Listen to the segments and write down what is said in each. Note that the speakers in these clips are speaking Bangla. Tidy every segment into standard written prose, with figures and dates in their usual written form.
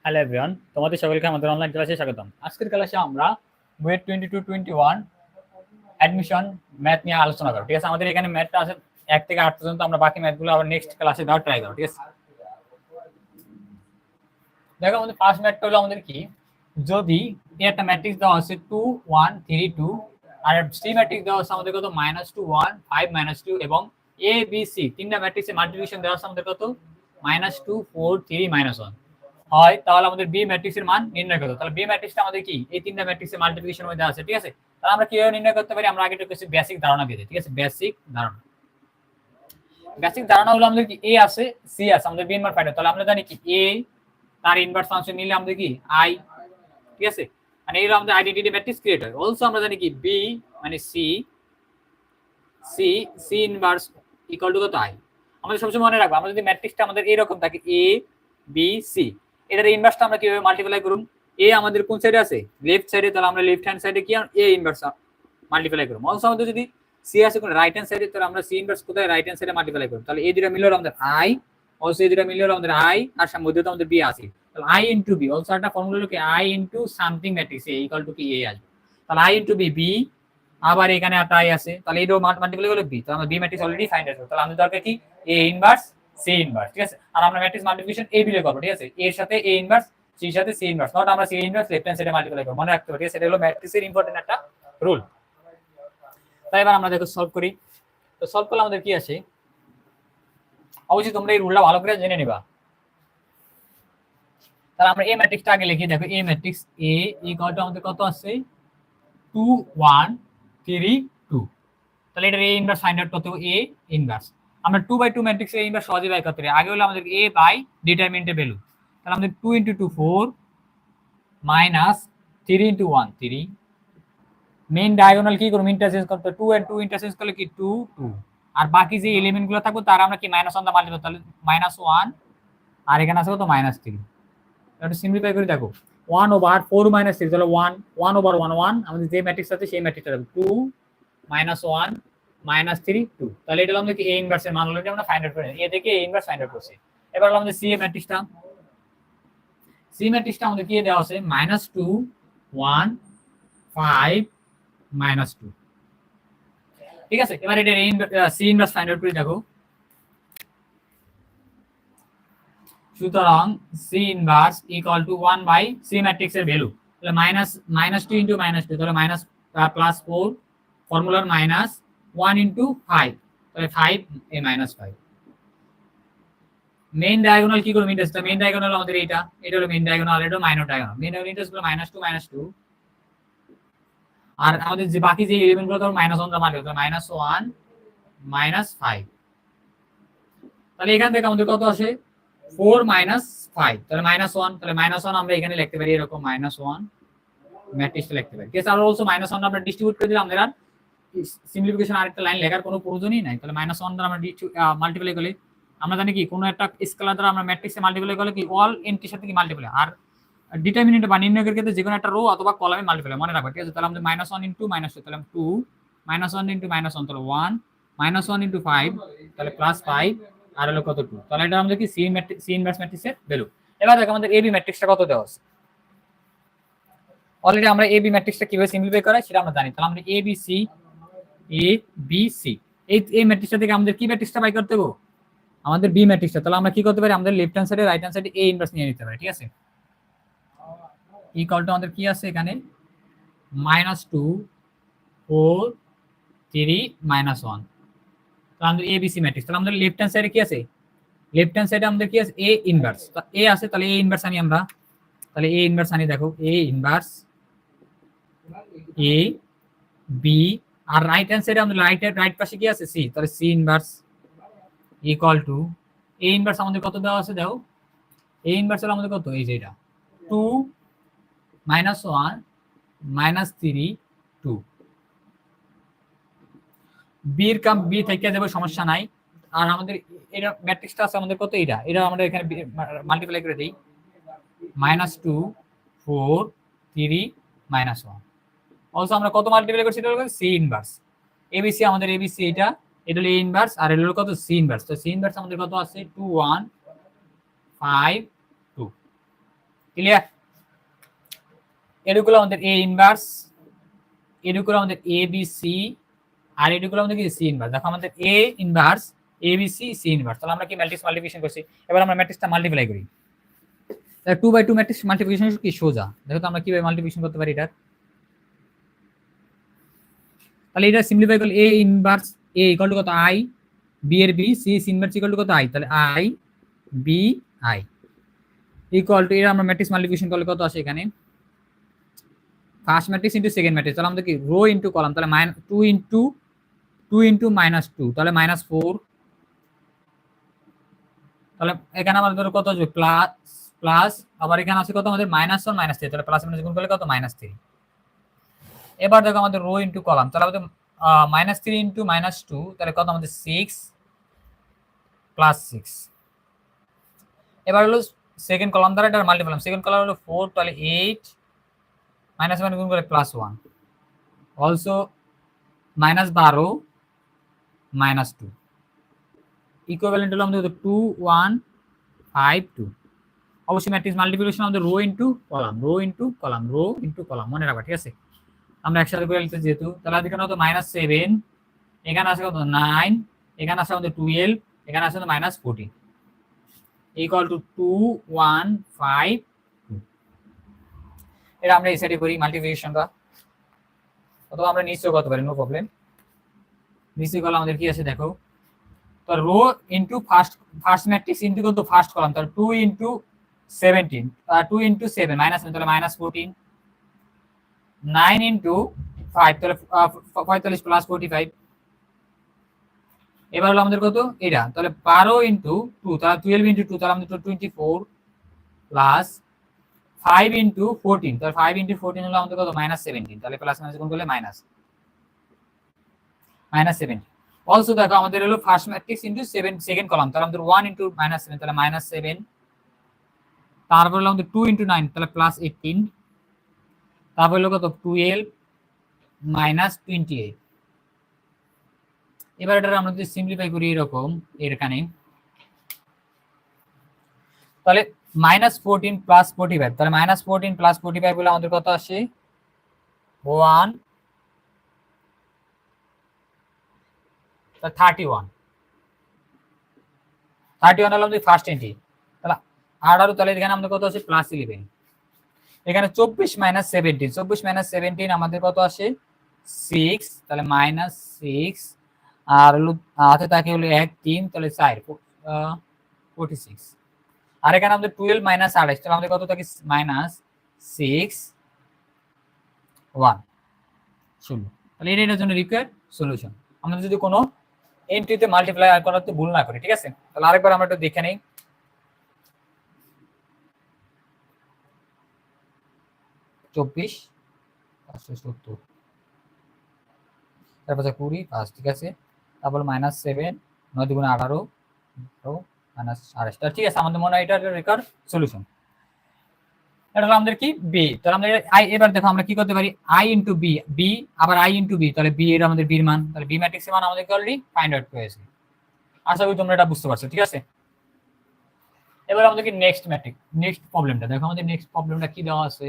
হ্যালো এভরিওয়ান, তোমাদের সকলকে আমাদের অনলাইন ক্লাসে স্বাগতম। আজকের ক্লাসে আমরা বুয়েট 22-21 অ্যাডমিশন ম্যাথ নিয়ে আলোচনা করব। ঠিক আছে, আমাদের এখানে ম্যাথটা আছে 1 থেকে 8 পর্যন্ত। আমরা বাকি ম্যাথগুলো আবার নেক্সট ক্লাসে দেওয়ার ট্রাই করব। ঠিক আছে, দেখো আমাদের ফার্স্ট ম্যাথটা হলো আমাদের কি, যদি একটা ম্যাট্রিক্স দেওয়া আছে 2 1 3 2 আর সি ম্যাট্রিক্স দেওয়া আছে আমাদের কত -2 1 5 -2 এবং এ বি সি তিনটা ম্যাট্রিক্সের মাল্টিপ্লিকেশন দেওয়া আছে আমাদের কত -2 4 3 -1 হয়, তাহলে আমাদের বি ম্যাট্রিক্সের মান নির্ণয় করতে। তাহলে বি ম্যাট্রিক্সটা আমাদের কি এই তিনটা ম্যাট্রিক্সের মাল্টিপ্লিকেশনের মধ্যে আছে। ঠিক আছে, তাহলে আমরা কিভাবে নির্ণয় করতে পারি, আমরা আগে একটু কিছু বেসিক ধারণা দিয়ে দিই। ঠিক আছে, বেসিক ধারণা হলো আমাদের কি এ আছে সি আছে, আমাদের বি এর মান ফাইন্ড। তাহলে আমরা জানি কি এ তার ইনভার্স ফাংশন নিলে আমাদের কি আই। ঠিক আছে, মানে এই আমাদের আইডেন্টিটি ম্যাট্রিক্স ক্রিয়েট হয়। অলসো আমরা জানি কি বি মানে C C C inverse equal to কত আই। আমাদের সবসময় মনে রাখবো, আমরা যদি ম্যাট্রিক্সটা আমাদের এরকম থাকে এ বি সি, এটার ইনভার্সটা আমরা কিভাবে মাল্টিপ্লাই করব, এ আমাদের কোন সাইডে আছে লেফট সাইডে, তাহলে আমরা লেফট হ্যান্ড সাইডে কি এ ইনভার্স মাল্টিপ্লাই করব। অলসো আমাদের যদি সি আছে কোন রাইট হ্যান্ড সাইডে, তাহলে আমরা সি ইনভার্স কোথায় রাইট হ্যান্ড সাইডে মাল্টিপ্লাই করব। তাহলে এই দুটো মিলে হলো আমাদের আই, অলসো এই দুটো মিলে হলো আমাদের আই, আর মধ্যে তো আমাদের বি আছে। তাহলে আই ইনটু বি, অলসো একটা ফর্মুলা হলো কি I into something matrix A equal two কি এ আসবে। তাহলে আই ইনটু বি বি, আবার এখানে একটা আই আছে, তাহলে এটাও মাল্টিপ্লাই করলে বি। তাহলে আমরা B matrix already find out করব। তাহলে আমাদের দরকার কি এ ইনভার্স সি ইনভার্স। ঠিক আছে, আর আমরা ম্যাট্রিক্স মাল্টিপ্লিকেশন এ বিলে করব। ঠিক আছে, এর সাথে এ ইনভার্স, সি এর সাথে সি ইনভার্স, নট আমরা সি ইনভার্স লেফট হ্যান্ড সাইডে মাল্টিপ্লাই করব। মনে রাখতে হবে। ঠিক আছে, এটা হলো ম্যাট্রিক্সের ইম্পর্টেন্ট একটা রুল। তাই এবার আমরা দেখো সলভ করি। তো সলভ করলে আমাদের কি আসে, অবশ্যই তোমরা এই রুলটা ভালো করে জেনে নিবা। তাহলে আমরা এই ম্যাট্রিক্সটা আগে লিখি। দেখো এই ম্যাট্রিক্স এ ইকুয়াল টু আমাদের কত আছে 2 1 3 2। তাহলে এটা এ ইনভার্স ফাইন্ড আউট করতে হবে। এ ইনভার্স আমরা 2/2 ম্যাট্রিক্সের এ ইনভার্স সহজে বের করতে পারি। আগে হলো আমাদের এ বাই ডিটারমিনেন্টের ভ্যালু। তাহলে আমাদের 2 * 2 4 -3 * 1 3। মেইন ডায়াগোনাল কি করব, ইন্টারচেঞ্জ করতে 2 and 2 ইন্টারচেঞ্জ করলে কি 2 2, আর বাকি যে এলিমেন্ট গুলো থাকবে তার আমরা কি -1 দা মাল্টিপ্লাই, তাহলে -1 আর এখানে আছে কত -3। এটা সিম্পলিফাই করে দেখো 1/4 - 3, তাহলে 1 1/1 1, আমাদের যে ম্যাট্রিক্স আছে সেই ম্যাট্রিক্সটা 2 -1 -3 2। তাহলে এটা হলো আমাদের কি এ ইনভার্স এর মান অলরেডি আমরা ফাইন্ড আউট করে এ থেকে এ ইনভার্স ফাইন্ড আউট করছি। এবার হলো আমাদের সি এ ম্যাট্রিক্সটা। সি ম্যাট্রিক্সটা আমাদের কি দেওয়া আছে -2 1 5 -2। ঠিক আছে, এবার এটা সি ইনভার্স ফাইন্ড আউট করে দেখো। সুতরাং C inverse equal to 1 by C matrix এর ভ্যালু, তাহলে -2 * -2, তাহলে +4 ফর্মুলার -1 * 5, তাহলে 5 এ -5। মেইন ডায়াগোনাল কি করব, ইন্টারেস্ট মেইন ডায়াগোনাল আমাদের এটা হলো মেইন ডায়াগোনাল, এটা মাইনর ডায়াগোনাল। মেইন ইন্টারেস্ট গুলো -2 -2, আর আমাদের যে বাকি যে এলিমেন্ট গুলো ধরো -1 দা মানে তাহলে -1 -5। তাহলে এখান থেকে আমাদের কত আসে 4 - 5, তাহলে -1, তাহলে -1 আমরা এখানে লিখতে পারি এরকম -1 ম্যাট্রিক্সটা লিখতে পারি। ঠিক আছে, আর অলসো -1 আমরা ডিস্ট্রিবিউট করে দিলাম। আমাদের সিম্পলিফিকেশন আরেকটা লাইন লেখার কোনো প্রয়োজনই নাই। তাহলে -1 দ্বারা আমরা মাল্টিপ্লাই করলে আমরা জানি কি কোনো একটা স্কেলার দ্বারা আমরা ম্যাট্রিক্সে মাল্টিপ্লাই করলে কি অল এন্ট্রির সাথে কি মাল্টিপ্লাই, আর ডিটারমিনেন্ট বা নির্ণয়কের ক্ষেত্রে যে কোনো একটা রো অথবা কলামে মাল্টিপ্লাই মনে রাখবে। ঠিক আছে, তাহলে আমাদের -1 * -2, তাহলে 2 -1 * -1, তাহলে 1 -1 * 5, তাহলে +5, আর হলো কত 2। তাহলে এটা আমাদের কি সি ইনভার্স ম্যাট্রিক্সের ভ্যালু। এবার দেখো আমাদের এবি ম্যাট্রিক্সটা কত দেওয়া আছে। অলরেডি আমরা এবি ম্যাট্রিক্সটা কিভাবে সিম্পলিফাই করা সেটা আমরা জানি। তাহলে আমরা এ বি সি এই ম্যাট্রিক্সটা থেকে আমাদের কি ম্যাট্রিক্সটা বাই করতে হবে, আমাদের বি ম্যাট্রিক্সটা। তাহলে আমরা কি করতে পারি, আমাদের লেফট হ্যান্ড সাইডে রাইট হ্যান্ড সাইডে এ ইনভার্স নিয়ে নিতে পারি। ঠিক আছে, ইকুয়াল টু আমাদের কি আছে এখানে -2 4 3 -1। তাহলে আমাদের এ বি সি ম্যাট্রিক্স। তাহলে আমাদের লেফট হ্যান্ড সাইডে কি আছে, লেফট হ্যান্ড সাইডে আমাদের কি আছে এ ইনভার্স, তো এ আছে, তাহলে এ ইনভার্স আনি আমরা। তাহলে এ ইনভার্স আনি, দেখো এ ইনভার্স এ বি, আর রাইট হ্যান্ড সাইডে আমাদের রাইট পাশে কি আছে সি, তাহলে C inverse equal to A inverse আমাদের কত দেওয়া আছে, দেখো এ ইনভার্স হলো আমাদের কত, এই যে এটা 2 -1 -3 2। বির কাম বি থেকে দেবো, সমস্যা নাই। আর আমাদের এটা ম্যাট্রিক্সটা আছে আমাদের কত, এটা আমরা এখানে মাল্টিপ্লাই করে দেই -2 4 3 -1। অলসো আমরা কত মাল্টিপ্লাই করছি, এটা হলো সি ইনভার্স এবিসি, আমাদের এবিসি এটা এটা হলো এ ইনভার্স আর এটা হলো কত সি ইনভার্স। তো সি ইনভার্স আমাদের কত আছে 2 1 5 2। ক্লিয়ার? এগুলো আমাদের এ ইনভার্স, এগুলো আমাদের এ বি সি, আর এগুলো আমাদের কি সি ইনভার্স। দেখো আমাদের A inverse A B C C inverse. তাহলে আমরা কি ম্যাট্রিক্স মাল্টিপ্লিকেশন করছি, এবার আমরা ম্যাট্রিক্সটা মাল্টিপ্লাই করি। 2/2 ম্যাট্রিক্স মাল্টিপ্লিকেশন কি সোজা, দেখো তো আমরা কিভাবে মাল্টিপ্লিকেশন করতে পারি এটা। তাহলে এটা সিম্পলিফাই করলে A inverse A equal to কত আই, বি এর B, C inverse equal to কত আই, তাহলে I B I equal to, এটা আমরা ম্যাট্রিক্স মাল্টিপ্লিকেশন করলে কত আসে এখানে, first matrix into second matrix, তাহলে আমাদের কি রো ইনটু কলাম, তাহলে -2 ইনটু 2 ইনটু -2, তাহলে -4, তাহলে এখানে আমাদের কত আসবে প্লাস প্লাস, আবার এখানে আছে কত আমাদের -1 -3, তাহলে প্লাস মাইনাস গুণ করলে কত -3। এবার দেখো আমাদের রো ইনটু কলাম, তাহলে আমাদের -3 ইনটু -2, তাহলে কত আমাদের 6 প্লাস 6। এবার হলো সেকেন্ড কলাম দ্বারা এটা মাল্টিপ্লাই, সেকেন্ড কলাম হলো 4, তাহলে 8 -1 গুণ করে +1, অলসো -12 -2 ইকুইভ্যালেন্ট হলো আমাদের 2 1 5 2। অবশ্যই ম্যাট্রিক্স মাল্টিপ্লিকেশন আমাদের row into column, row into column, row into column মনে রাখবা, ঠিক আছে? আমরা একসাথে করে লিখতে যেহেতু, তাহলে এখানে কত -7, এখানে আছে কত 9, এখানে আছে আমাদের 12, এখানে আছে -14 ইকুয়াল টু 2 1 5 2। এটা আমরা এই সাইডে করি মাল্টিপ্লিকেশনটা, অথবা আমরা নিচেও করতে পারি, নো প্রবলেম। নিচে কলাম আমাদের কি আছে দেখো, তো row into first matrix into কত ফার্স্ট কলাম, তাহলে 2 ইনটু 17, 2 ইনটু 7 -7, তাহলে -14, 9 ইনটু 5, তাহলে 45 প্লাস 45। এবার হলো আমাদের কত এটা, তাহলে 12 ইনটু 2, তাহলে 12 ইনটু 2, তাহলে আমাদের 24 প্লাস 5 ইনটু 14, তাহলে 5 ইনটু 14 হলো আমাদের কত -17, তাহলে প্লাস মাইনাস গুণ করলে -17। অলসো দেখো আমাদের হলো first matrix into 7 second column, তাহলে আমাদের 1 ইনটু -7, তাহলে -7, তারপর হলো আমাদের 2 ইনটু 9, তাহলে +18, তারপর হলো কত 12 -28। এবার এটা আমরা যদি সিম্পলিফাই করি এরকম এখানে, তাহলে -14 প্লাস 45, তাহলে -14 প্লাস 45 বলে আমাদের কত আসে 1 31 হলো আমাদের ফার্স্ট এন্ট্রি, তাহলে 18, তাহলে এখানে আমাদের কত আসে +11, এখানে 24 -17, 24 -17 আমাদের কত আসে 6, তাহলে -6, আর হলো হাতে থাকে হলো 1 3, তাহলে 4 46, আর এখানে আমাদের 12 -28, তাহলে আমাদের কত থাকে -6 1 0। তাহলে এটার জন্য রিকোয়ার্ড সলিউশন, আমরা যদি কোনো এন্ট্রিতে মাল্টিপ্লাই করাতে ভুল না করি, ঠিক আছে? তাহলে আরেকবার আমরা একটু দেখে নেই। চব্বিশ 570, তারপর 20 5, ঠিক আছে? তারপর -7 9 দুগুণে 18 -28, ঠিক আছে? আমাদের মনে হয় এটা রেকর্ড সলিউশন। এটা হলো আমাদের কি বি, তাহলে আমরা আই, এবার দেখো আমরা কি করতে পারি আই ইনটু বি, বি আবার আই ইনটু বি, তাহলে বি এটা আমাদের বির মান, তাহলে বি ম্যাট্রিক্সের মান আমাদেরকে অলরেডি ফাইন্ড আউট করেছে। আশা করি তোমরা এটা বুঝতে পারছো, ঠিক আছে? এবার আমাদের কি নেক্সট ম্যাট্রিক্স, নেক্সট প্রবলেমটা দেখো, আমাদের নেক্সট প্রবলেমটা কি দেওয়া আছে।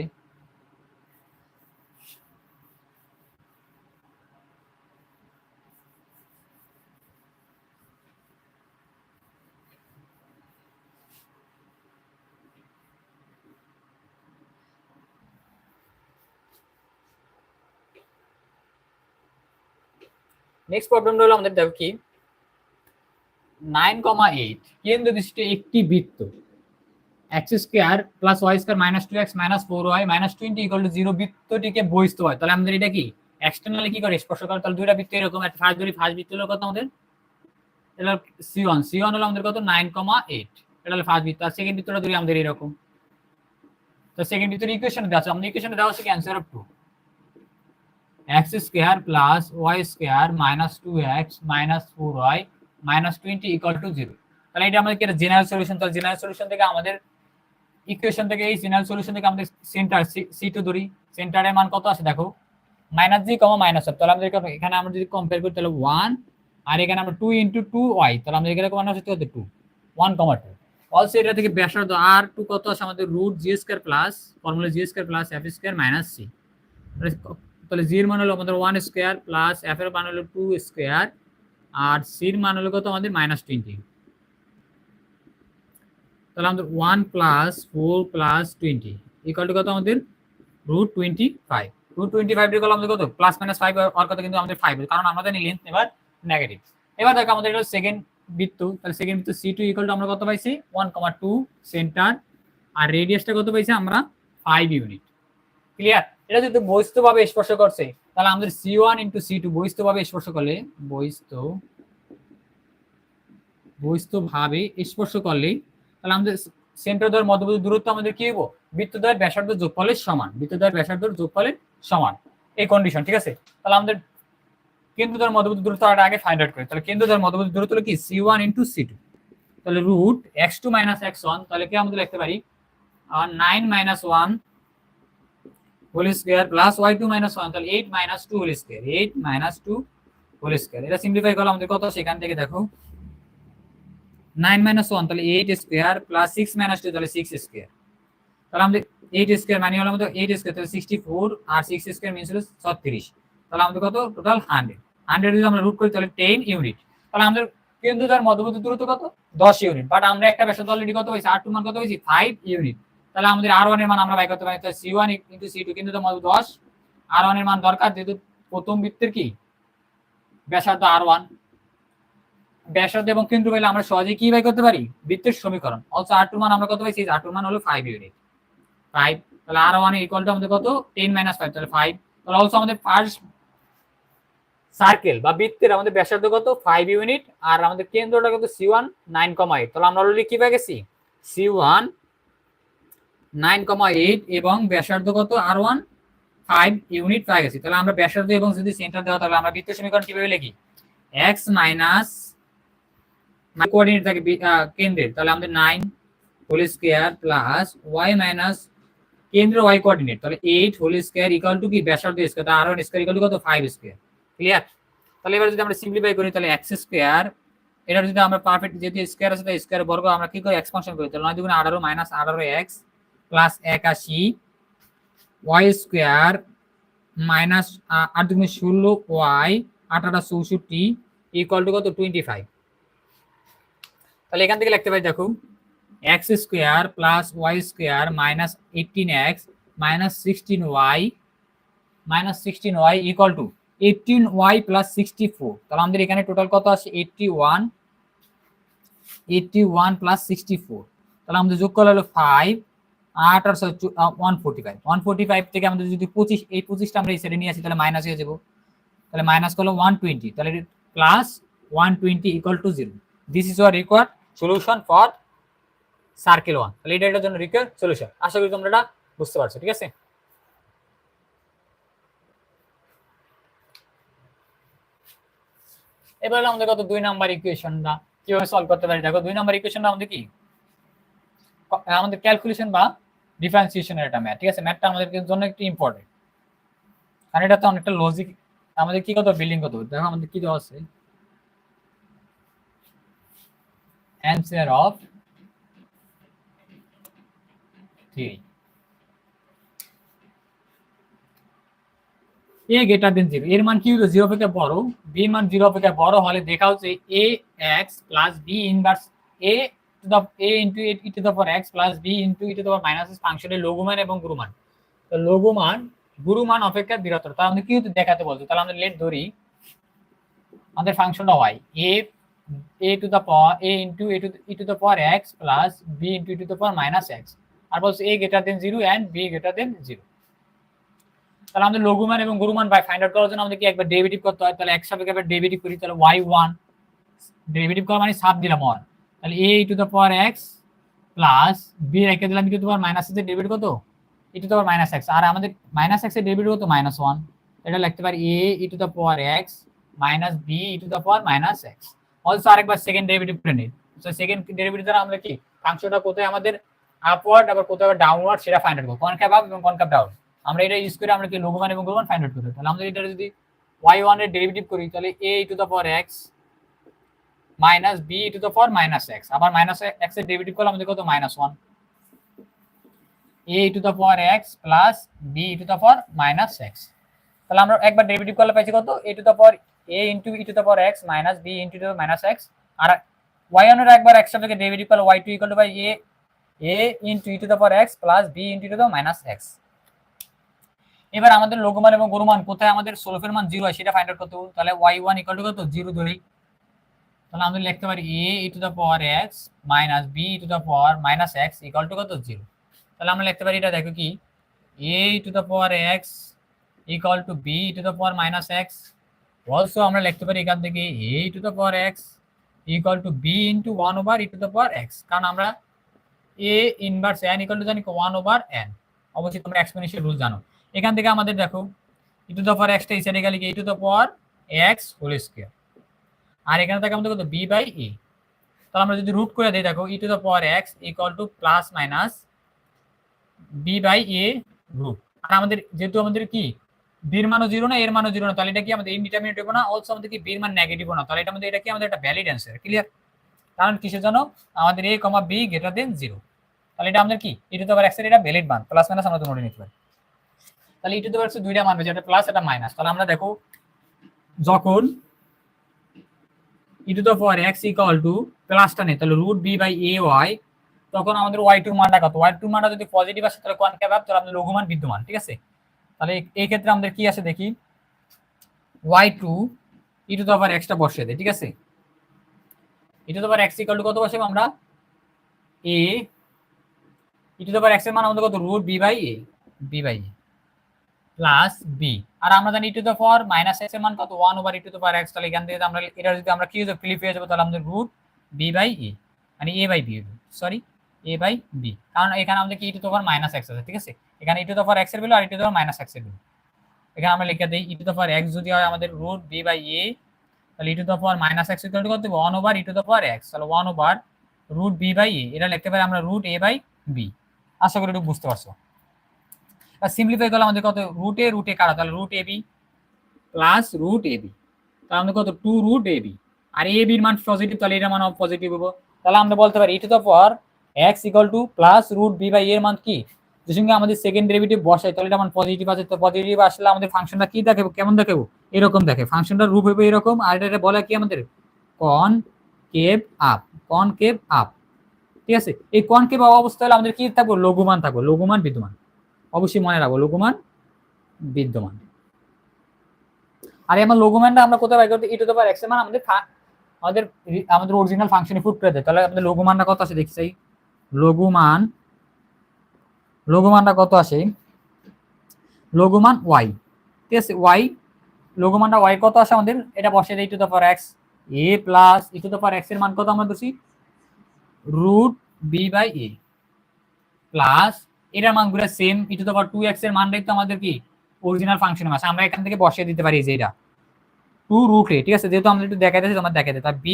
নেক্সট প্রবলেমটা হলো আমাদের দেখো কি 9,8 কেন্দ্র বিশিষ্ট একটি বৃত্ত x square plus y square minus 2x minus 4y minus 20 equal to 0 বৃত্তটিকে বহিস্থ হয়। তাহলে আমাদের এটা কি এক্সটার্নালি কি করে স্পর্শ করে, তাহলে দুইটা বৃত্ত এরকম, একটা ফার্স্ট ধরি, ফার্স্ট বৃত্ত হলো কত আমাদের, এটা C1 হলো আমাদের কত 9,8, এটা হলো ফার্স্ট বৃত্ত, আর সেকেন্ড বৃত্তটা ধরি আমাদের এরকম। তো সেকেন্ড বৃত্তের ইকুয়েশন দেওয়া আছে, আমাদের ইকুয়েশনে দেওয়া আছে কি answer of 2 x square plus y square minus 2x minus 4y minus 20 equal to 0। তাহলে এটা আমাদের কি একটা জেনারেল সলিউশন, তাহলে জেনারেল সলিউশন থেকে আমাদের ইকুয়েশন থেকে, এই জেনারেল সলিউশন থেকে আমাদের সেন্টার C2 ধরি, সেন্টারের মান কত আছে দেখো -g, -1, তাহলে আমাদের এখানে আমরা যদি কম্পেয়ার করি তাহলে 1 আর এখানে আমরা 2 ইনটু 2y, তাহলে আমরা এখানে মান হচ্ছে কত 2 1,2। অলসো এটা থেকে ব্যাসার্ধ r2 কত আছে আমাদের √g² plus formula g² plus f² minus c। তাহলে g এর মান হলো আমাদের 1² প্লাস f এর মান হলো 2², আর c এর মান হলো কত আমাদের -20। তাহলে আমাদের 1 প্লাস 4 প্লাস 20 ইকুয়াল টু কত আমাদের √25। √25 ডিগ্রি আমাদের কত প্লাস মাইনাস 5 আর কত কিন্তু আমাদের 5, কারণ আমরা জানি লেন্থ এবার নেগেটিভ। এবার দেখো আমাদের এটা সেকেন্ড বৃত্ত, তাহলে সেকেন্ড বৃত্ত C2 ইকুয়াল টু আমরা কত পাইছি 1,2 সেন্টার, আর রেডিয়াসটা কত পাইছি আমরা 5 ইউনিট। ক্লিয়ার? এটা যদি বহিস্থভাবে স্পর্শ করছে তাহলে আমাদের C1 ইনটু C2 বহিস্থভাবে স্পর্শ করলে বহিস্থভাবে স্পর্শ করলে তাহলে আমাদের সেন্টার দ্বয়ের মধ্যবর্তী দূরত্ব আমাদের কি হইব বৃত্তদ্বয়ের ব্যাসার্ধ যোগফলের সমান, বৃত্তদ্বয়ের ব্যাসার্ধ যোগফলের সমান, এই কন্ডিশন। ঠিক আছে, তাহলে আমাদের কেন্দ্রদ্বয়ের মধ্যবর্তী দূরত্ব আগে ফাইন্ড আউট করি। তাহলে কেন্দ্রদ্বয়ের মধ্যবর্তী দূরত্ব হলো কি C1 ইনটু C2, তাহলে √x2 - x1, তাহলে কি আমরা লিখতে পারি 9 - 1 হোল স্কয়ার প্লাস y2 - 1, তাহলে 8 - 2 হোল স্কয়ার, 8 - 2 হোল স্কয়ার। এটা সিম্পলিফাই করলে আমাদের কত সেখান থেকে দেখো 9 - 1 তাহলে 8 স্কয়ার প্লাস 6 - 2 তাহলে 6 স্কয়ার। তাহলে আমাদের 8 স্কয়ার মানে হলো আমাদের 8 স্কয়ার তাহলে 64, আর 6 স্কয়ার মিনস হলো 36। তাহলে আমাদের কত টোটাল 100। 100 যদি আমরা রুট করি তাহলে 10 ইউনিট। তাহলে আমাদের কেন্দ্রদ্বয়ের মধ্যবর্তী দূরত্ব কত 10 ইউনিট, বাট আমরা একটা ব্যাসার্ধ অলরেডি কত হইছে R2 মান কত হইছে 5 ইউনিট। তাহলে আমাদের R1 এর মান আমরা বাই করতে পারি, তাহলে C1 ইনটু C2 কেন্দ্রদ্বয়ের মধ্যবর্তী 10, R1 এর মান দরকার যেহেতু প্রথম বৃত্তের কি ব্যাসার্ধ R1, ব্যাসার্ধ এবং কেন্দ্র পেলে আমরা সহজেই কি বাই করতে পারি বৃত্তের সমীকরণ। অলসো R2 মান আমরা কত পাইছি, R2 মান হলো 5 ইউনিট, 5। তাহলে R1 ইকুয়াল টু আমাদের কত 10 - 5 তাহলে 5। তাহলে অলসো আমাদের ফার্স্ট সার্কেল বা বৃত্তের আমাদের ব্যাসার্ধ কত 5 ইউনিট, আর আমাদের কেন্দ্রটা কত C1 9,8। তাহলে আমরা অলরেডি কি পেয়ে গেছি C1 9,8 এবং ব্যাসার্ধ কত R1 5 ইউনিট পেয়ে গেছি। তাহলে আমরা ব্যাসার্ধ এবং যদি সেন্টার দেওয়া তাহলে আমরা বৃত্তের সমীকরণ কিভাবে লিখি x মাইনাস কোঅর্ডিনেট থাকে কেন্দ্রের, তাহলে আমাদের 9 whole square plus y minus কেন্দ্র y কোঅর্ডিনেট, তাহলে 8 হোল স্কয়ার ইকুয়াল টু কি ব্যাসার্ধ স্কয়ার, তাহলে R1 স্কয়ার ইকুয়াল টু কত 5 স্কয়ার। ক্লিয়ার? তাহলে এবার যদি আমরা সিম্পলিফাই করি তাহলে x স্কয়ার, এটা যদি আমরা পারফেক্ট যেহেতু স্কয়ার আছে তাই স্কয়ার বর্গ আমরা কি করি এক্সপানশন করি, তাহলে 9 দুগুণে 18 minus 18x plus 81 y square minus 8 দুগুণে 16y 8 8 64 ইকুয়াল টু কত 25। তাহলে এখান থেকে লিখতে পারি দেখো x square plus y square minus 18x minus 16y equal to 18y plus 64। তাহলে আমাদের এখানে টোটাল কত আসে 81 প্লাস 64। তাহলে আমাদের যোগ করলে হলো 5 8 আর 145 থেকে আমাদের যদি 25 এই 25টা আমরা এই সাইডে নিয়ে আসি তাহলে মাইনাস হয়ে যাব, তাহলে মাইনাস করলে 120, তাহলে plus 120 equal to 0। This is our required solution for circle 1। তাহলে এটার জন্য রিকোয়ার্ড সলিউশন। আশা করি তোমরা এটা বুঝতে পারছো। ঠিক আছে, এবার আমাদের কত 2 নাম্বার ইকুয়েশনটা কিভাবে সলভ করতে পারি। দেখো 2 নাম্বার ইকুয়েশনটা আমাদের কি আমাদের ক্যালকুলেশন বা ডিফারেন্সিয়েশনের একটা ম্যাথ। ঠিক আছে, ম্যাথটা আমাদের জন্য একটু ইম্পর্টেন্ট কারণ এটা তো অনেকটা লজিক। আমাদের কি কত বিল্ডিং কত দেখো আমাদের কি দেওয়া আছে answer of 3 a greater than 0, এর মান কি হলো 0 থেকে বড়, b এর মান 0 থেকে বড় হলে দেখা হচ্ছে ax plus b inverse a to the a into e to the power x plus b into e to the power minus s ফাংশনের লঘুমান এবং গুরুমান। তো লঘুমান গুরুমান অপেক্ষা বৃহত্তর, তাহলে আমাদের কি দেখাতে বলতো, তাহলে আমরা লেট ধরি আমাদের ফাংশনটা y a to the power a into e to the power x plus b into e to the power minus x, আর বলছে a greater than 0 and b greater than 0। তাহলে আমাদের লঘুমান এবং গুরুমান বাই ফাইন্ড আউট করার জন্য আমাদের কি একবার ডেরিভেটিভ করতে হয়, তাহলে x সাপেক্ষে একবার ডেরিভেটিভ করি, তাহলে y1 ডেরিভেটিভ করা মানে সাব দিলাম 1, তাহলে a to the power x plus b রেখে দিলাম e to the power minus এর ডেরিভেটিভ কত e to the power minus x, আর আমাদের মাইনাস x এর ডেরিভেটিভ কত -1, এটা লিখতে পারি a e to the power x minus b e to the power minus x। Also আরেকবার সেকেন্ড ডেরিভেটিভ করে নিই, তো সেকেন্ড ডেরিভেটিভ দ্বারা আমরা কি ফাংশনটা কোথায় আমাদের আপওয়ার্ড আবার কোথায় ডাউনওয়ার্ড সেটা ফাইন্ড আউট করব, কনকেভ আপ এবং কনকেভ ডাউন। আমরা এটা ইউজ করে আমরা কি লঘুমান এবং গুরুমান ফাইন্ড আউট করব। তাহলে আমরা এটা যদি y1 এর ডেরিভেটিভ করি তাহলে a e to the power x minus B to the power minus X, আবার মাইনাস এক্স এর ডেরিভেটিভ করলে আমাদের কত minus one, A to the power X plus B to the power minus X. তাহলে আমরা একবার ডেরিভেটিভ করলে পাইছি কত, A to the power A into E to the power X minus B into to minus X, আর ওয়াই ওয়ান এর একবার এক্সট্রা থেকে ডেরিভেটিভ করলে Y two equal to by A into E to the power X plus B into to the minus X. এবার আমাদের লঘুমান এবং গুণমান কোথায় আমাদের স্লোপের মান 0 হয় সেটা ফাইন্ড আউট করতে হবে। তাহলে y1 ইকুয়াল টু কত 0 ধরি, তাহলে আমরা লিখতে পারি a e two the power x minus b e two the power minus x equal to কত 0। তাহলে আমরা লিখতে পারি এটা দেখো কি a e two the power x equal two b e two the power minus x, also আমরা লিখতে পারি এখান থেকে a e two the power x equal two b into 1 over e two the power x, কারণ আমরা a inverse n equal to জানি 1 ওভার n, অবশ্যই তোমরা এক্সপোনেনশিয়াল রুল জানো। এখান থেকে আমাদের দেখো E to the power x টা এই সাইডে গেলে কি ই to the power x whole square, আর এখানে থাকে আমাদের কত b বাই e। তাহলে আমরা যদি রুট করে দেই দেখো E to the power x equal to plus minus b by a root, আর আমাদের যেহেতু আমাদের কি b এর মানও 0 না এর মানও 0 না, তাহলে এটা কি আমাদের ইনডিটারমিনেট হবে না, অলসো আমাদের কি b এর মান নেগেটিভ না, তাহলে এটা কি আমাদের একটা ভ্যালিড অ্যানসার। ক্লিয়ার? কারণ কিসের জন্য আমাদের a, b গ্রেটার দেন 0, তাহলে এটা আমাদের কি ই টু দ্য পাওয়ার x এর এটা ভ্যালিড মান, প্লাস মাইনাস আমরা তো নোট নিতে পারি। তাহলে ই টু দ্য পাওয়ার x দুইটা মান হবে, যেটা প্লাস এটা মাইনাস। তাহলে আমরা দেখো যখন ই to the power x equal to প্লাসটা নেই তাহলে root b by a y, তখন আমাদের y2 মানটা কত, y2 মানটা যদি পজিটিভ আসে তাহলে কনকেভ হবে, তাহলে আমাদের লঘুমান বিদ্যমান। ঠিক আছে, তাহলে এই ক্ষেত্রে আমাদের কি আছে দেখি y2 E to the power x টা বসিয়ে দেই। ঠিক আছে, E to the power x equal to কত বসাবো আমরা a E to the power x এর মান আমাদের কত root b by a plus b, আর আমরা জানি E to the power minus x এর মান কত 1 over E to the power x, তাহলে এখান থেকে আমরা এটা যদি আমরা কি হিসেবে ফ্লিপ হয়ে যাবে তাহলে আমাদের রুট b বাই a, মানে a by b, sorry a by b, কারণ এখানে আমাদের কি ই to the power minus x আছে। ঠিক আছে, এখানে E to the power x এর ভ্যালু আর E to the power minus x এর ভ্যালু, এখানে আমরা লিখে দেই ই টু দ্য পাওয়ার x যদি হয় আমাদের রুট b বাই a, তাহলে ই to the power minus x equal to কত 1 over E to the power x, তাহলে 1 over root b by a, এটা লিখতে পারি আমরা রুট a বাই b। আশা করি একটু বুঝতে পারছো। আর সিম্পলিফাই করলে আমাদের কত রুটে কাটা, তাহলে root ab plus root ab, তাহলে আমাদের কত 2 রুট ab, আর ab এর মান পজিটিভ তাহলে এর মান পজিটিভ হবে, তাহলে আমরা বলতে পারি e to the power x equal to plus root b by এর মান কি, যে সঙ্গে আমাদের সেকেন্ড ডেরিভেটিভ বসাই তাহলে এটা মান পজিটিভ আছে, তো পজিটিভ আসলে আমাদের ফাংশনটা কি দেখাবো, কেমন দেখাবো, এরকম দেখে ফাংশনটা রূপ হবে এরকম, আর এটা বলে কি আমাদের কনকেভ আপ, কনকেভ আপ। ঠিক আছে, এই কনকেভ অবস্থা হলে আমাদের কি থাকবো লঘুমান থাকবো, লঘুমান বিদ্যমান, অবশ্যই মনে রাখবো লঘুমান বিদ্যমান। আর আমার লঘুমানটা আমরা কোথায় পাই করতে ই টু দ্য পাওয়ার x এর মান আমাদের আমাদের অরিজিনাল ফাংশনে পুট করে দেয়, তাহলে আমাদের লঘুমানটা কত আছে দেখি চাই, লঘুমানটা কত আসে, লঘুমান y। ঠিক আছে, y লঘুমানটা y কত আসে আমাদের, এটা বসিয়ে দেই ই to the power x a plus e to the power x এর মান কত আমরা ধরছি root b by a plus এটার মানগুলো same e to the power 2x এর মানটাই তো আমাদের কি অরিজিনাল ফাংশনের মান, আমরা এখান থেকে বসিয়ে দিতে পারি যে এটা 2 রুট a। ঠিক আছে, যেহেতু আমরা একটু দেখাই দিয়েছি তোমার দেখাই দিই, তার b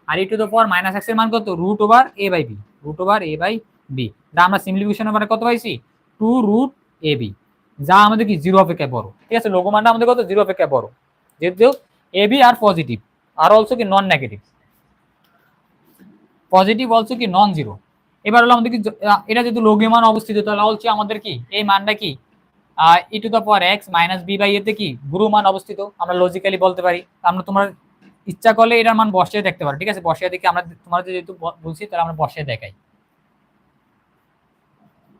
আর E to the power minus x এর মান কত root over a by b, root over a by b, যা আমরা সিম্পলিফিকেশনের পরে কত পাইছি 2 রুট ab, যা আমাদের কি 0 অপেক্ষা বড়। ঠিক আছে, লঘুমানটা আমাদের কত 0 অপেক্ষা বড়, যেহেতু ab আর পজিটিভ আর অলসো কি নন নেগেটিভ, পজিটিভ অলসো কি নন জিরো। এবার হলো আমাদের কি এটা যেহেতু লঘুমান অবস্থিত তাহলে অলসো আমাদের কি এই মানটা কি ই to the power x minus b by এতে কি গুরুমান অবস্থিত, আমরা লজিক্যালি বলতে পারি। আমরা তোমার ইচ্ছা করলে এটার মান বসিয়ে দেখতে পারো। ঠিক আছে, বসিয়ে দেখি আমরা তোমার যেহেতু বলছি তাহলে আমরা বসিয়ে দেখাই।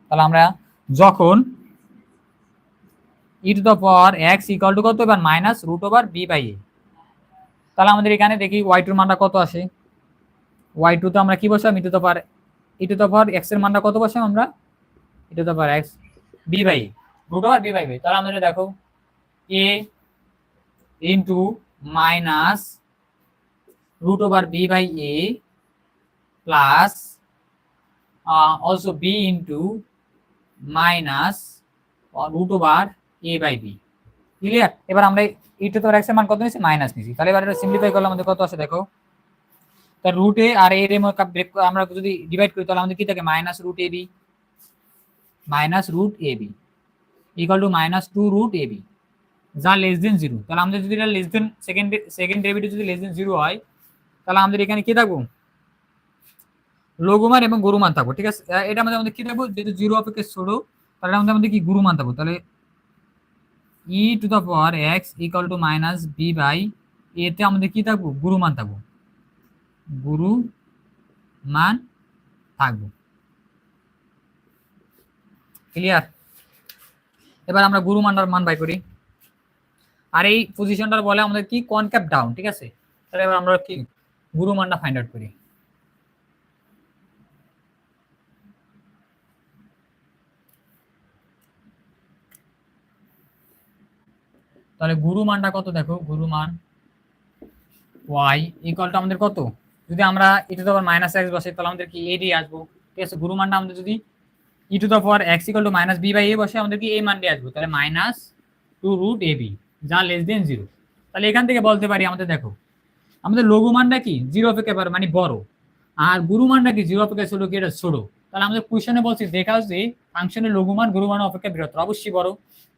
তাহলে আমরা যখন ই to the power x equal to কত এবার minus root over b by a, তাহলে আমাদের এখানে দেখি y2 এর মানটা কত আসে, y2 তো আমরা কি বসাম e to the power x এর মানটা কত বসাম আমরা e to the power x b by root over b by b, তাহলে আমরা দেখো a into minus root over b by a plus also b into minus root over a by b। Clear? এবার আমরা e to the power x এর মান কত নিয়েছি মাইনাস নিয়েছি, তাহলে এবার এটা সিম্পলিফাই করলে আমাদের কত আসে দেখো, তার রুট a আর a এর আমরা যদি ডিভাইড করি তাহলে আমাদের কি থাকে minus root ab equal to minus 2 root ab, যা লেস দেন 0। তাহলে আমাদের যদি এটা লেস দেন সেকেন্ড ডেরিভেটিভ যদি লেস দেন 0 হয় তাহলে আমাদের এখানে কি থাকবো, লঘুমান এবং গুরুমান থাকবো, ঠিক আছে। এটা আমাদের কি থাকবো, যেহেতু 0 অপেক্ষা ছোট, তাহলে আমাদের কি গুরুমান থাকবো, তাহলে ই to the power x equal to minus b by এতে আমাদের কি থাকবো, গুরুমান থাকবো, গুরু মান থাকবো। ক্লিয়ার? এবার আমরা গুরু মানটার মান বাই করি, আর এই পজিশনটার বলে আমাদের কি কনক্যাপ ডাউন, ঠিক আছে। তাহলে এবার আমরা কি গুরু মানটা ফাইন্ড আউট করি। তাহলে গুরু মানটা কত দেখো, গুরু মান ওয়াই ইকুয়াল টু আমাদের কত, যদি আমরা e to the power minus x বসে তাহলে আমাদের কি এ দিয়ে আসবো, ঠিক আছে। গুরু মানটা আমাদের যদি e to the power x equal to minus b by a বসে আমাদের কি এই মান দিয়ে আসবো, তাহলে মাইনাস 2 রুট এ বি যা লেস দেন 0। তাহলে এখান থেকে বলতে পারি আমাদের দেখো আমাদের লঘু মানটা কি 0 অপেক্ষা মানে বড়, আর গুরু মানটা কি 0 অপেক্ষা ছোট, কি এটা ছোট। তাহলে আমাদের কোশ্চেনে বলছি দেখা যে ফাংশনের লঘু মান গুরু মান অপেক্ষা বৃহত্তর, অবশ্যই বড়।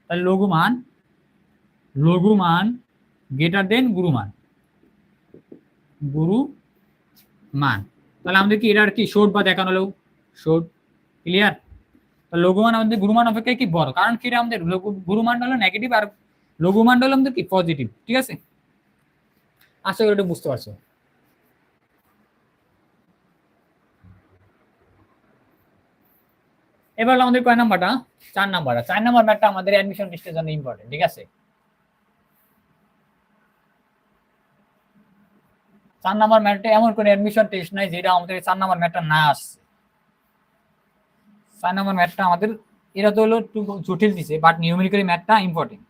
তাহলে লঘু মান গ্রেটার দেন গুরু মান, তাহলে আমাদের কি এটার কি শর্ট বা দেখানো হলো শর্ট। ক্লিয়ার? লঘু মান আমাদের গুরু মান অপেক্ষা কি বড়, কারণ কি আমাদের গুরু মান হলো নেগেটিভ আর লঘু মান হলো আমাদের কি পজিটিভ, ঠিক আছে। আশা করি এটা বুঝতে পারছো। এবার আমাদের কয় নাম্বারটা, 4 নাম্বারটা। 4 নাম্বার ম্যাথটা আমাদের অ্যাডমিশন টেস্টের জন্য ইম্পর্টেন্ট, ঠিক আছে। 4 নাম্বার ম্যাথটা এমন কোন অ্যাডমিশন টেস্ট নাই যেটা আমাদের 4 নাম্বার ম্যাথটা না আসছে। 4 নাম্বার ম্যাথটা আমাদের এটা তো হলো একটু জটিল দিছে, বাট নিউমেরিক্যালি ম্যাথটা ইম্পর্টেন্ট।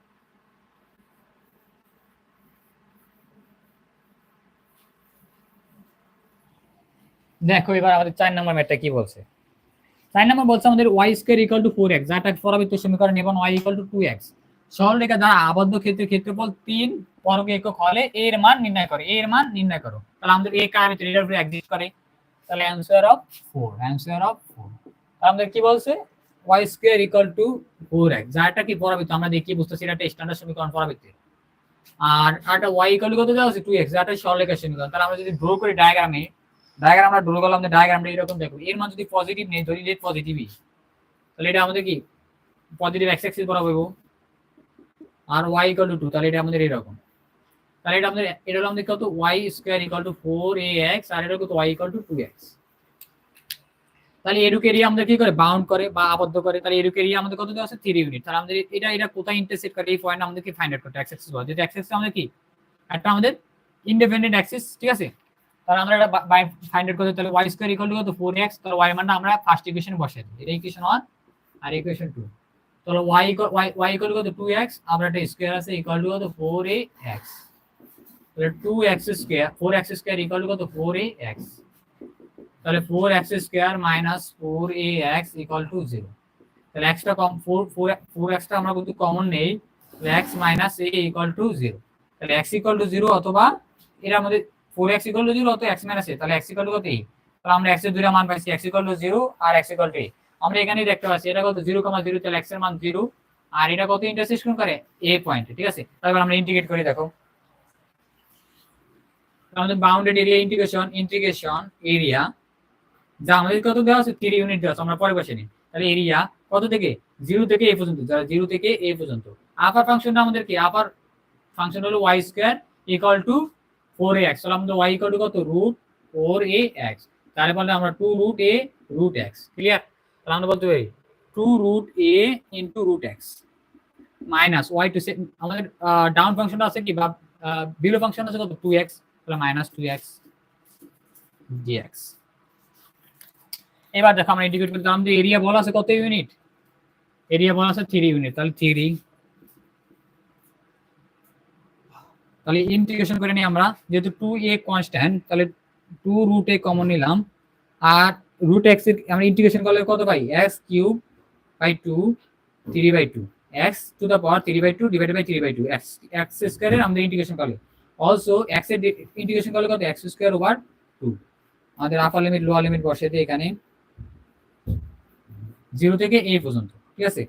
দেখো এবার আমাদের 4 নাম্বার ম্যাথটা কি বলছে। 4 নাম্বার বলছে আমাদের y square equal two 4x, যাটা পরবর্তী সমীকরণ এবং y ইকুয়াল টু 2x। সরলরেখা দ্বারা আবদ্ধ ক্ষেত্রের ক্ষেত্রফল 3 বর্গ একক হলে এর মান নির্ণয় করে, এর মান নির্ণয় করো। তাহলে আমাদের a কার ভিতরে এর উপরে এক্সিস্ট করে, তাহলে অ্যানসার অফ 4, অ্যানসার অফ 4। আমাদের কি বলছে y square equal two 4x, যাটা কি পরবর্তী আমরা দেখি বুঝতেছি এটা স্ট্যান্ডার্ড সমীকরণ পরবর্তী। আর এটা y ইকুয়াল টু কত দেওয়া আছে 2x, যাটা সরলরেখা সমীকরণ। তাহলে আমরা যদি ড্র করি ডায়াগ্রামে, আমরা ড্র করলাম, ডায়াগ্রামটা এরকম দেখো, এর মান যদি পজিটিভ নেই ধরি যে পজিটিভই, তাহলে এটা আমাদের কি পজিটিভ এক্স অ্যাক্সিস বরাবর হইব, আর y ইকুয়াল টু 2, তাহলে এটা আমাদের এরকম। তাহলে এটা আমাদের এটা হলো আমাদের কত y square equal to 4ax, আর এটা কত y ইকুয়াল টু 2x। তাহলে এডুক এরিয়া আমাদের কি করে বাউন্ড করে বা আবদ্ধ করে, তাহলে এডুক এরিয়া আমাদের কত দেওয়া আছে 3 ইউনিট। তাহলে আমাদের এটা কোথায় ইন্টারসেক্ট করে এই পয়েন্ট আমাদের কি ফাইন্ড আউট করতে, এক্স অ্যাক্সিস বলে, যেটা এক্স অ্যাক্সিস আমাদের কি একটা আমাদের ইন্ডিপেন্ডেন্ট অ্যাক্সিস, ঠিক আছে। তাহলে আমরা এটা ফাইন্ড আউট করতে, তাহলে y স্কয়ার ইকুয়াল টু কত 4x, তাহলে y মানটা আমরা ফার্স্ট ইকুয়েশনে বসাই দিই, এটা ইকুয়েশন 1 আর ইকুয়েশন 2। তাহলে y ইকুয়াল টু কত 2x, আমরা এটা স্কয়ার আছে ইকুয়াল টু কত 4ax, তাহলে 2x square 4x square equal to কত 4ax, তাহলে 4x square minus 4ax equal to 0। তাহলে x টা কম 4x টা আমরা কিন্তু কমন নেই, তাহলে x minus a equal to 0। তাহলে x ইকুয়াল টু 0 অথবা এর আমাদের 4x ইকুয়াল টু 0 অথবা x মাইনাস a, তাহলে x ইকুয়াল টু কত a। তাহলে আমরা x এর দুইটা মান পাইছি, x ইকুয়াল টু 0 আর x ইকুয়াল টু a। আমরা এখানেই দেখতে পাচ্ছি এটা কত 0,0, তাহলে x এর মান 0 আর এটা কত ইন্টারসেকশন করে a পয়েন্টে, ঠিক আছে। তারপর আমরা ইন্টিগ্রেট করি, দেখো আমাদের বাউন্ডেড এরিয়া ইন্টিগ্রেশন এরিয়া যা আমাদের কত দেওয়া আছে 3 ইউনিট দেওয়া আছে, আমরা পরে বসে নিই। তাহলে এরিয়া কত থেকে 0 থেকে a পর্যন্ত, যারা 0 থেকে a পর্যন্ত। আপার ফাংশনটা আমাদের কি আপার ফাংশন হলো y square equal to 4ax, তাহলে আমাদের y ইকুয়াল টু কত রুট 4ax, তাহলে বলতে আমরা 2 root a root x। Clear? তাহলে আমরা বলতে পারি 2 root a into root x minus y to আমাদের ডাউন ফাংশনটা আছে কি বা বিলো ফাংশন আছে কত 2x, তাহলে মাইনাস 2x dx। এবার দেখো আমরা ইন্টিগ্রেট করতে, আমাদের এরিয়া বলা আছে কত ইউনিট, এরিয়া বলা আছে 3 ইউনিট, তাহলে 3, তাহলে ইন্টিগ্রেশন করে নিই আমরা, যেহেতু 2a কনস্ট্যান্ট তাহলে 2 রুট a কমন নিলাম, আর রুট x এর আমরা ইন্টিগ্রেশন করলে কত পাই x cube by 2 3/2 x to the power 3/2 divided by 3/2 x square এর আমাদের ইন্টিগ্রেশন করলে অলসো x এর ইন্টিগ্রেশন করলে কত x স্কয়ার ওভার 2। আমাদের আপার লিমিট লোয়ার লিমিট বসিয়ে দিই এখানে 0 থেকে a পর্যন্ত, ঠিক আছে।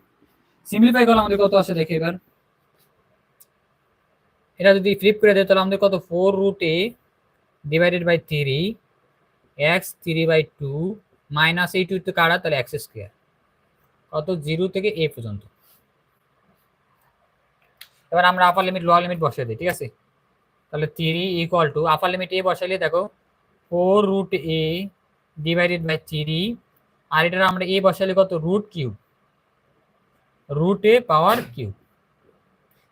সিম্পলিফাই করলে আমাদের কত আসে দেখে এবার, এটা যদি ফ্লিপ করে দেয় তাহলে আমাদের কত 4 root a divided by 3 x 3/2 minus এই 2 তো কাটা, তাহলে x স্কয়ার কত 0 থেকে a পর্যন্ত। এবার আমরা আপার লিমিট লোয়ার লিমিট বসিয়ে দিই, ঠিক আছে। তাহলে 3 equal two upper limit a বসাইলে দেখো 4√a ডিভাইডেড বাই 3, আর এটা আমরা a বসাইলে কত root cube, root a power cube.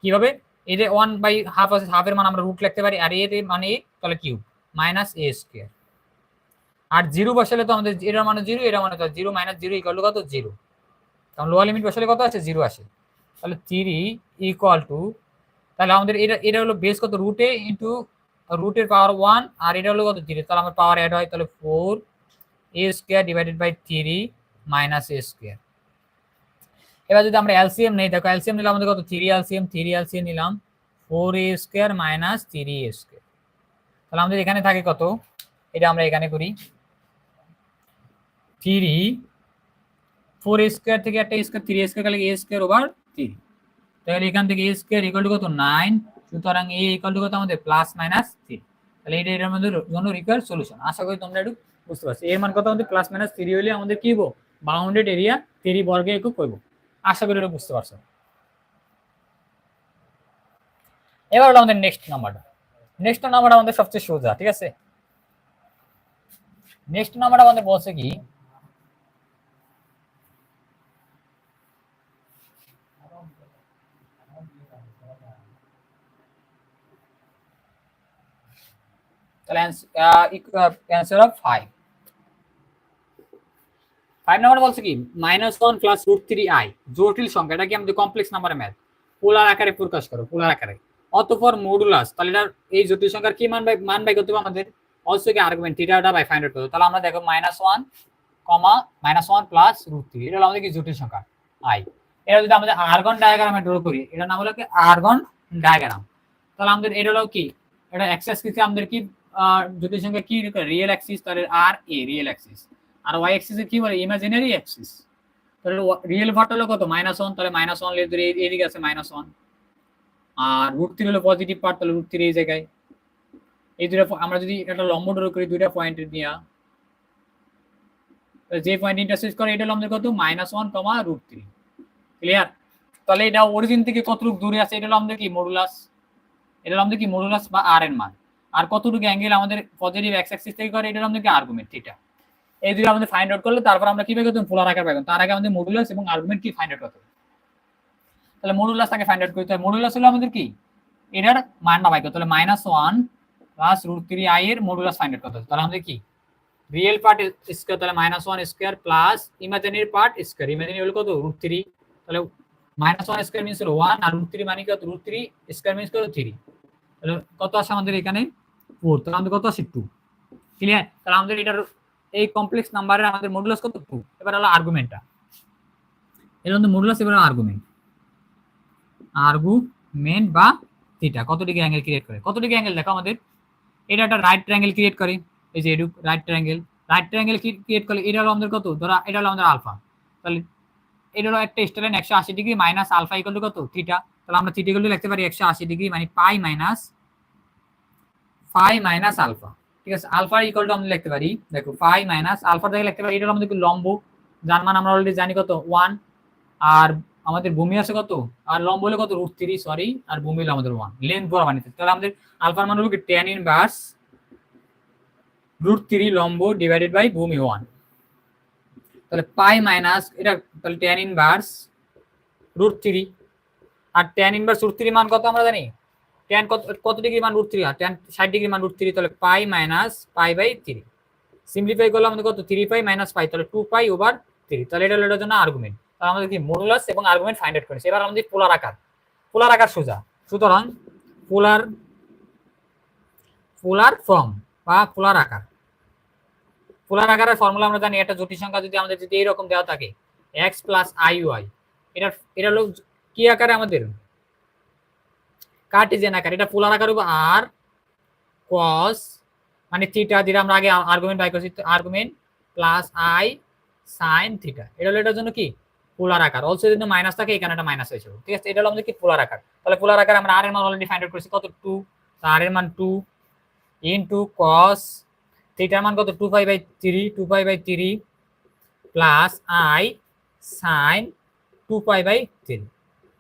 কিভাবে, এই যে 1/2 আছে, হাফের মান আমরা রুট লিখতে পারি, আর এর মানে a, তাহলে কিউব মাইনাস a স্কয়ার। আর 0 বসালে তো আমাদের এটার মানে 0, এটা মানে 0 মাইনাস 0 ইকুয়াল টু কত 0, কারণ লোয়ার লিমিট বসালে কত আছে 0 আসে। তাহলে 3 ইকুয়াল টু, তাহলে আমাদের এটা হলো বেস কত রুট a ইন্টু রুটের পাওয়ার 1, আর এটা হলো কত 0, তাহলে আমার পাওয়ার অ্যাড হয়, তাহলে 4a square divided by 3 minus a square. এবার যদি আমরা এলসিএম নেই, দেখো এলসিএম নিলাম আমাদের কত 3 এলসিএম নিলাম 4a square minus 3a square. তাহলে আমাদের এখানে থাকে কত, এটা আমরা এখানে করি 3 4a স্কয়ার থেকে একটা স্কয়ার 3a স্কয়ার গেলে a স্কয়ার ওভার 3, তাহলে এখান থেকে a স্কয়ার ইকুয়াল টু কত 9, সুতরাং a ইকুয়াল টু কত আমাদের প্লাস মাইনাস 3। তাহলে এটা এর মধ্যে জন্য রিকোয়ার সলিউশন। আশা করি তোমরা একটু বুঝতে পারছো। এর মান কত আমাদের প্লাস মাইনাস 3 হলে আমাদের কি হবো, বাউন্ডেড এরিয়া 3 বর্গে একক করব। আশা করি এটা বুঝতে পারছো। এবার হলো আমাদের নেক্সট নাম্বারটা আমাদের সবচেয়ে সোজা, ঠিক আছে। নেক্সট নাম্বারটা আমাদের বলছে কি, তাহলে অ্যান্সার অফ 5 নাম্বার বলছে কি -1 প্লাস √3i, জটিল সংখ্যা, এটা কি আমাদের কমপ্লেক্স নাম্বারে ম্যাথ, পোলার আকারে প্রকাশ করো, পোলার আকারে। অতঃপর মডুলাস, তাহলে এটা এই জটিল সংখ্যার কি মান বাই করতে হবে আমাদের, অলসো কি আর্গুমেন্ট থিটাটা বাই ফাইন্ড আউট করতে। তাহলে আমরা দেখো -1 -1 প্লাস √3, এটা হলো আমাদের কি জটিল সংখ্যা i। এটা যদি আমাদের আর্গন ডায়াগ্রামে ড্র করি, এটা নাম হলো কি আর্গন ডায়াগ্রাম। তাহলে আমাদের এটা হলো কি, এটা এক্স অ্যাক্সিসে আমাদের কি জটিল সংখ্যা কি রিয়েল অ্যাক্সিস, তাহলে আর এ রিয়েল অ্যাক্সিস, আর ওয়াই অ্যাক্সিসে কি বলে ইমাজিনারি অ্যাক্সিস। তাহলে রিয়েল পার্ট হলো কত -1, তাহলে -1 লেস ধরে এদিকে আছে -1, আর √3 হলো পজিটিভ পার্ট, তাহলে √3 এই জায়গায়। এই দুটো আমরা যদি একটা লম্ব ড্র করি দুইটা পয়েন্টের নিয়ে, যে পয়েন্ট ইন্টারসেক্ট করে এটা হলো আমাদের কত -1, √3, ক্লিয়ার। তাহলে এটা অরিজিন থেকে কতটুকু দূরে আছে, এটা হলো আমাদের কি মডুলাস, এটা হলো আমাদের কি মডুলাস বা আর এর মান। আর কতটুকু অ্যাঙ্গেল আমাদের পজিটিভ এক্স অ্যাক্সিস থেকে করে, এটা হলো আমাদের কি আর্গুমেন্ট থিটা। এই দুটো আমাদের ফাইন্ড আউট করলে তারপর আমরা কি বের করতে পোলার আকার পাবো। তার আগে আমাদের মডুলাস এবং আর্গুমেন্ট কি ফাইন্ড আউট করতে হবে। তাহলে মডুলাসটাকে ফাইন্ড আউট করতে হবে। মডুলাস হলো আমাদের কি এটার মানটা বাই করতে, তাহলে -1 প্লাস √3i এর মডুলাস ফাইন্ড আউট করতে হবে। তাহলে আমাদের কি রিয়েল পার্ট স্কয়ার, তাহলে -1 square plus imaginary part square, imaginary হলো কত √3, তাহলে -1 স্কয়ার মিন্স হলো 1, আর √3 মানে কত √3 স্কয়ার মিন্স কত 3, তাহলে কত আসে আমাদের এখানে 4, তাহলে আমাদের কত আসে 2, ক্লিয়ার। তাহলে আমাদের এটার এই কমপ্লেক্স নাম্বারের আমাদের মডুলাস কত 2। এবার হলো আর্গুমেন্টটা, এর মধ্যে মডুলাস, এবার আর্গুমেন্ট বা থিটা কত ডিগ্রি অ্যাঙ্গেল ক্রিয়েট করে। কত ডিগ্রি অ্যাঙ্গেল দেখো আমাদের, এটা একটা রাইট ট্রায়াঙ্গেল ক্রিয়েট করে, এই যে এডুক রাইট ট্রায়াঙ্গেল ক্রিয়েট করলে এটা হলো আমাদের কত, ধরা এটা হলো আমাদের আলফা, তাহলে এটা হলো একটা straight 180 degree minus alpha equal to কত থিটা। তাহলে আমরা থিটা ইকুয়াল টু লিখতে পারি 180 ডিগ্রি মানে পাই মাইনাস আলফা, ঠিক আছে। আলফা ইকুয়াল টু আমরা লিখতে পারি, দেখো পাই মাইনাস আলফা থেকে লিখতে পারি, এটা হলো আমাদের লম্ব, যার মান আমরা অলরেডি জানি কত 1, আর আমাদের ভূমি আছে কত, আর লম্ব হলো কত √3, সরি, আর ভূমি হলো আমাদের 1, লেন্থ বরাবর বানিয়েছে। তাহলে আমাদের আলফার মান হলো কি tan ইনভার্স √3 লম্ব ডিভাইডেড বাই ভূমি 1, তাহলে পাই মাইনাস এটা, তাহলে tan ইনভার্স √3, আর tan ইনভার্স √3 মান কত আমরা জানি, tan কত ডিগ্রি মান √3, আর tan 60 ডিগ্রি মান √3, তাহলে পাই মাইনাস পাই বাই 3, সিম্পলিফাই করলে আমাদের কত 3 পাই মাইনাস পাই, তাহলে 2 পাই ওভার 3, তাহলে এটা হলো এটার জন্য আর্গুমেন্ট। তাহলে আমাদের কি মডুলাস এবং আর্গুমেন্ট ফাইন্ড আউট করেছে। এবার আমাদের পোলার আকার সোজা, সুতরাং পোলার ফর্ম বা পোলার আকারের ফর্মুলা আমরা জানি, একটা জটিল সংখ্যা যদি আমাদের যদি এইরকম দেওয়া থাকে x প্লাস iy, এটা হলো কি আকারে আমাদের কার্টেসিয়ান আকার, এটা পোলার আকার হবে r cos মানে থিটা, যেটা আমরা আগে আর্গুমেন্ট বাই করছি, argument plus i sin theta, এটা হলো এটার জন্য কি পোলার আকার। অলসো যদি মাইনাস থাকে এখানে একটা মাইনাস হয়েছে, ঠিক আছে। এটা হলো আমাদের কি পোলার আকার। তাহলে পোলার আকার আমরা r এর মান অলরেডি ফাইন্ড আউট করেছি কত 2, আর এর মান 2, ইন্টু কস থিটার মান কত 2π/3 প্লাস আই সাইন 2π/3।